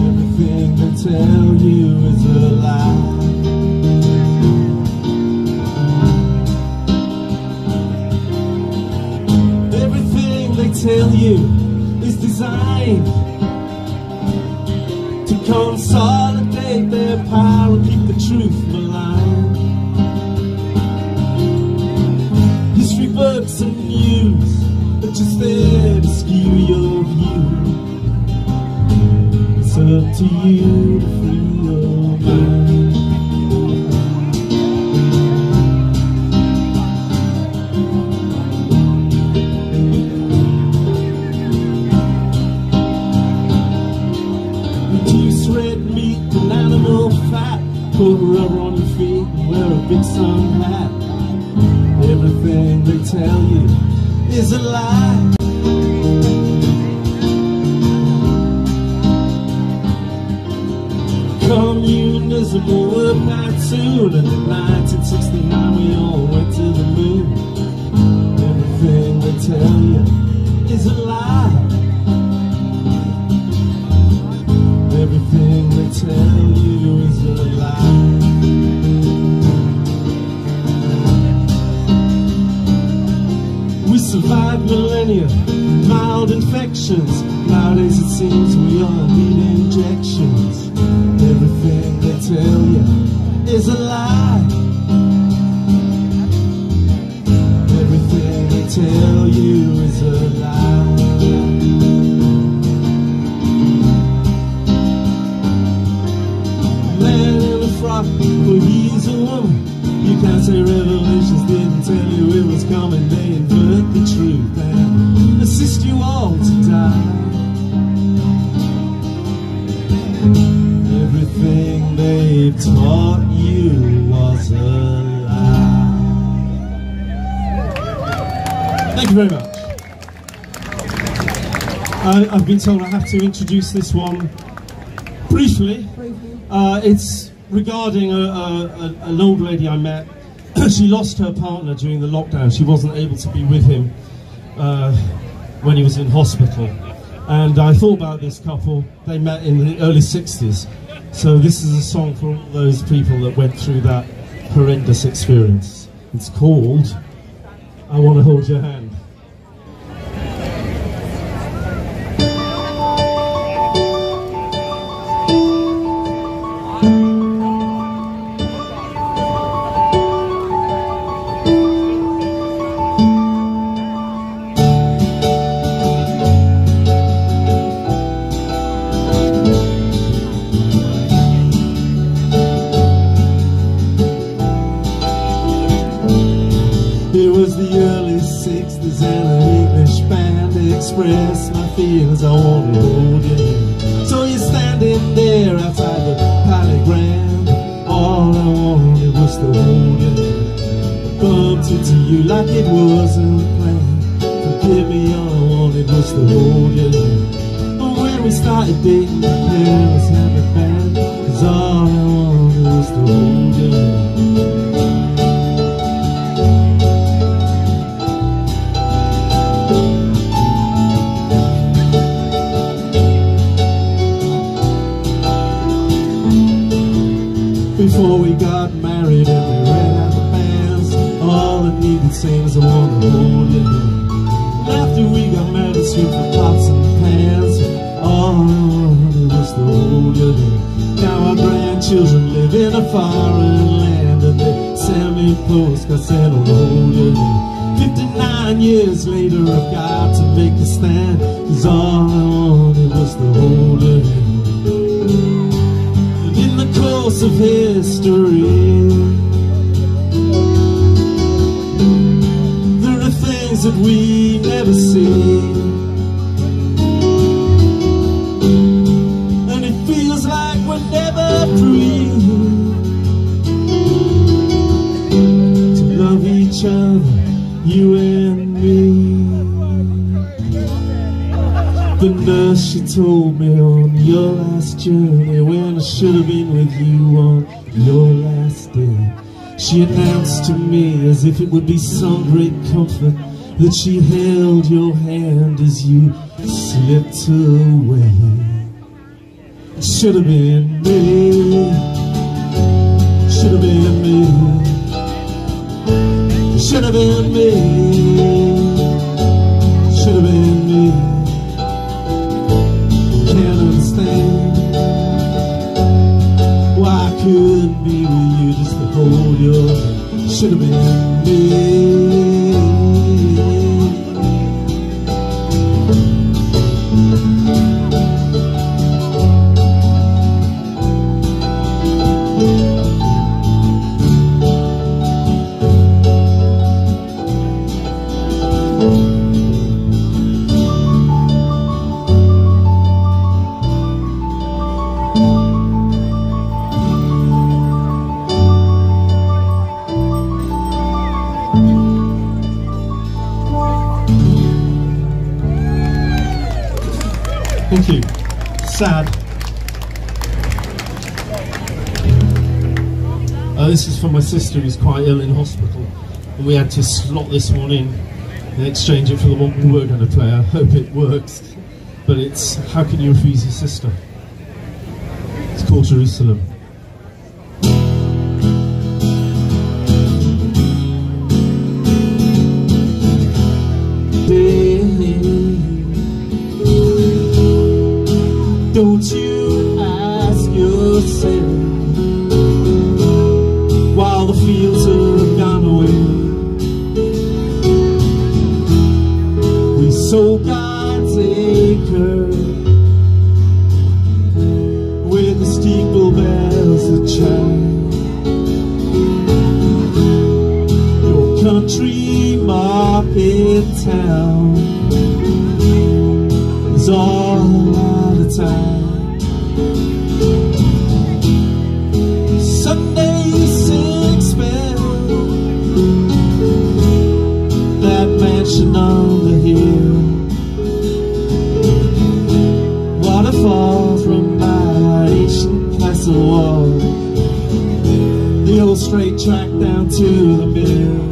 Everything they tell you is a lie. Everything they tell you is designed to consolidate their power and keep the truth maligned. History books and news are just there to skew your view. It's up to you to free your mind. Reduce red meat and animal fat, put rubber on your feet and wear a big sun hat. Everything they tell you is a lie. Communism will work out soon, and in 1969 we all went to the moon. Everything they tell you is a lie. Everything they tell you is a lie. We survived millennia, mild infections. Nowadays it seems we all need injections. Everything they tell you is a lie. Everything they tell you is a lie. Man in a frock, but he's a woman. You can't say Revelations didn't tell you it was coming. They invert the truth and assist you all to die. Everything they've taught you was a lie. Thank you very much. I've been told I have to introduce this one briefly. It's regarding an old lady I met. She lost her partner during the lockdown. She wasn't able to be with him when he was in hospital. And I thought about this couple. They met in the early 60s. So this is a song for all those people that went through that horrendous experience. It's called I Want to Hold Your Hand. express my feelings, I want to hold your hand. So you're standing there outside the polygram. All I wanted was to hold your hand. Bumped into you like it wasn't planned. Forgive me, all I wanted was to hold your hand. But when we started dating, my parents had me banned, 'cause all I wanted was to hold your hand. Before we got married and we ran out of bands, all I needed saying was I want to hold your hand. And after we got married, sweet for pots and pans, all I wanted was to hold your hand. Now our grandchildren live in a foreign land, and they send me postcards saying I'll hold your hand. 59 years later I've got to make a stand, 'cause all I wanted was to hold your hand. In the course of history, there are things that we never see, and it feels like we're never free to love each other, you and me. The nurse, she told me on your last journey, when I should have been with you on your last day, she announced to me as if it would be some great comfort that she held your hand as you slipped away. It should have been me, should have been me, should have been me, should have been me. Can't understand why I couldn't be with you just to hold your hand. Should have been me. Thank you. Sad. This is for my sister who's quite ill in hospital, and we had to slot this one in and exchange it for the one we were going to play. I hope it works, but it's How Can You Refuse Your Sister? It's called Jerusalem. Don't you ask yourself, while the fields have gone away, we sold God's acre with the steeple bells that chime. Your country market town is all out of time. Sunday sixpence, that mansion on the hill, waterfall from my ancient castle wall, the old straight track down to the mill.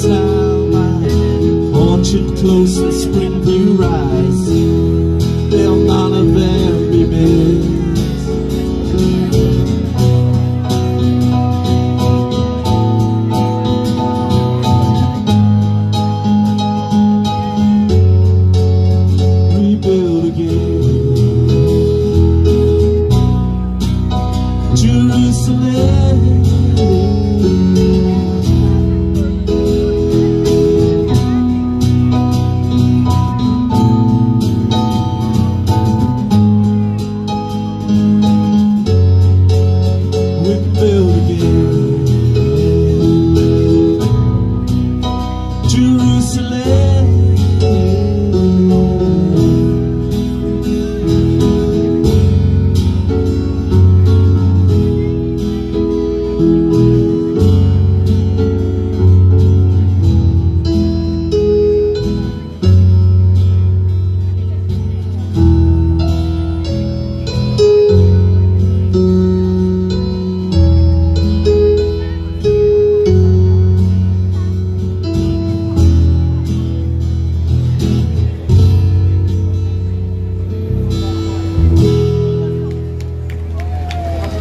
style, my orchard close and spring view rise. They'll none of them be missed. Rebuild again, Jerusalem.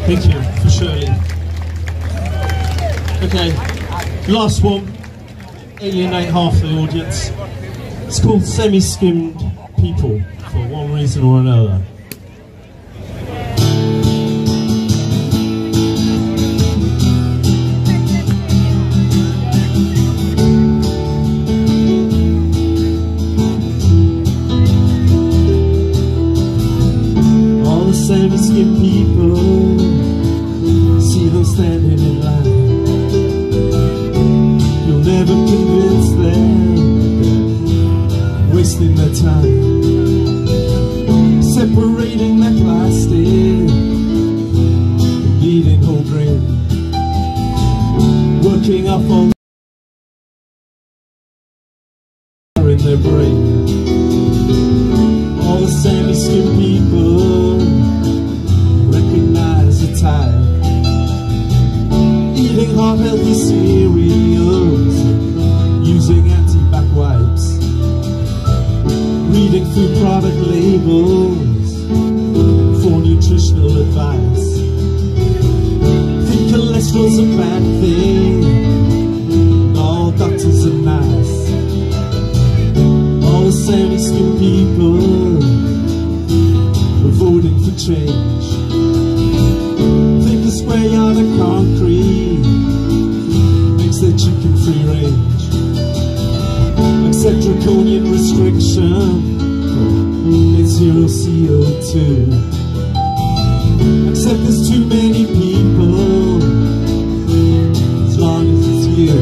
Thank you for Shirley. Okay, last one. Alienate half the audience. It's called Semi-Skimmed People for one reason or another. All the semi-skimmed people, see them standing in line. You'll never convince them they're wasting their time, separating their plastic, eating whole grain, working up on in their brain. All the semi-skimmed people recognize the type, eating hard healthy cereals, using anti-back wipes, reading food product labels for nutritional advice. Think cholesterol's a bad thing, all doctors are nice. All the semi-skimmed people are voting for change. Think a square yard of concrete makes their chicken free range. Accept draconian restriction, it's zero CO2. Accept there's too many people, as long as it's you.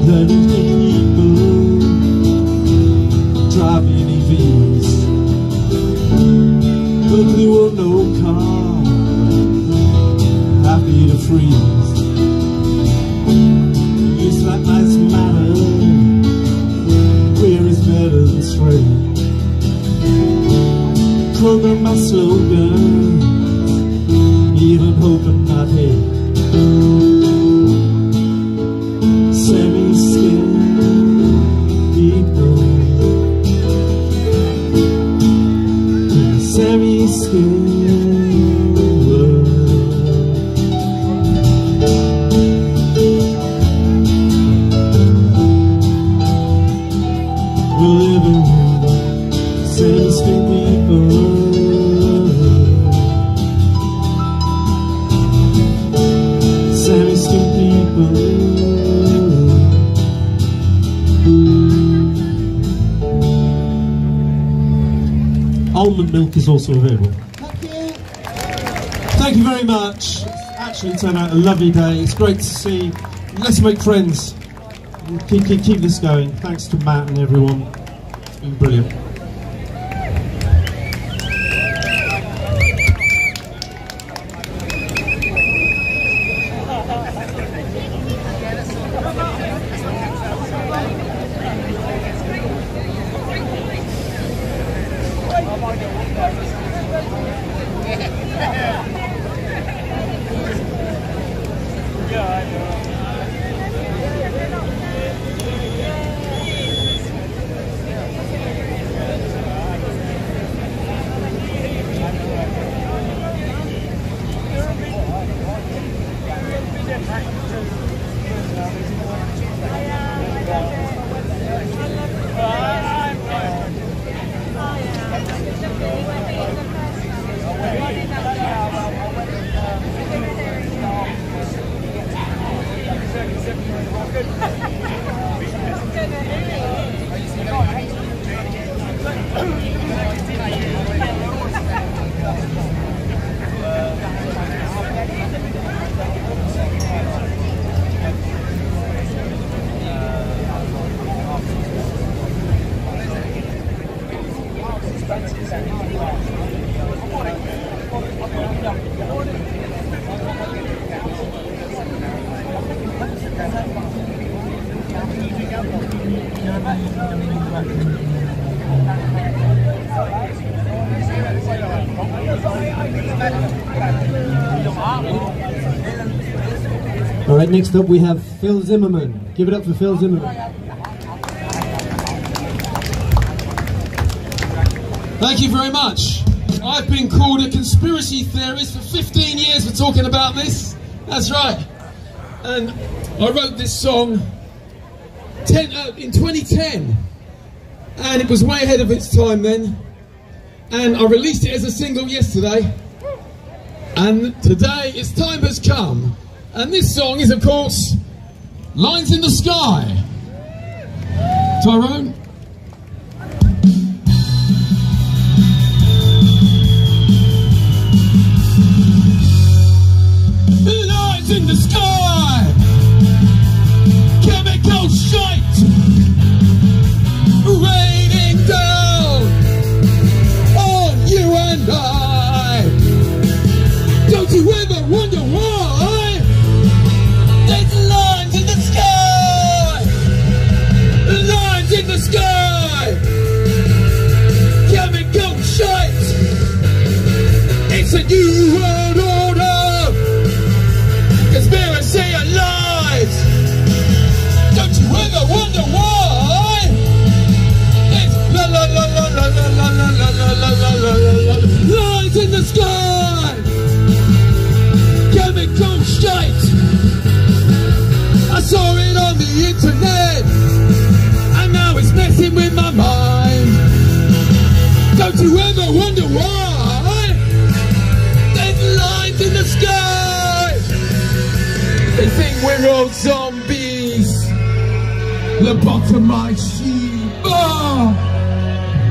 Learning to people, driving EVs, ugly or no car, happy to freeze. Use Black Lives Matter, queer is better than straight. Program my slogans, even hope and not hate. Semi-skimmed people, semi-skimmed world. We're living with semi-skimmed people, semi-skimmed people. Almond milk is also available. Thank you. Thank you very much. It's actually turned out a lovely day. It's great to see. Let's make friends. Keep this going. Thanks to Matt and everyone. It's been brilliant. All right, next up we have Phil Zimmerman. Give it up for Phil Zimmerman. Thank you very much. I've been called a conspiracy theorist for 15 years for talking about this. That's right. And I wrote this song in 2010. And it was way ahead of its time then. And I released it as a single yesterday. And today its time has come. And this song is, of course, Lines in the Sky. Tyrone? Lines in the sky, chemical shite, raining down on you and I. Don't you ever wonder why there's lines in the sky? Lines in the sky, chemical shite. It's a new world order, conspiracy and lies. Don't you ever wonder why? It's la la la la la la la la la la la la la la. Lies in the sky, chemical shite. I saw it on the internet, and now it's messing with my mind. Don't you ever wonder why there's lines in the sky? They think we're all zombies, lobotomized sheep,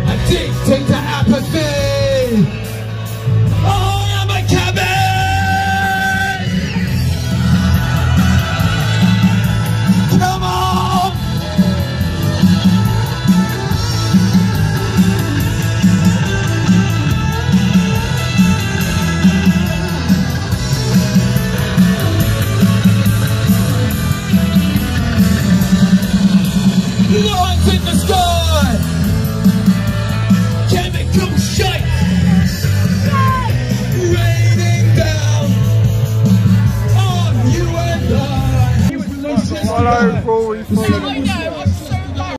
addicted to apathy. I am a cabbage. Come on. Lines in the sky, chemical shite, raining down on you and I. Hello, Rory.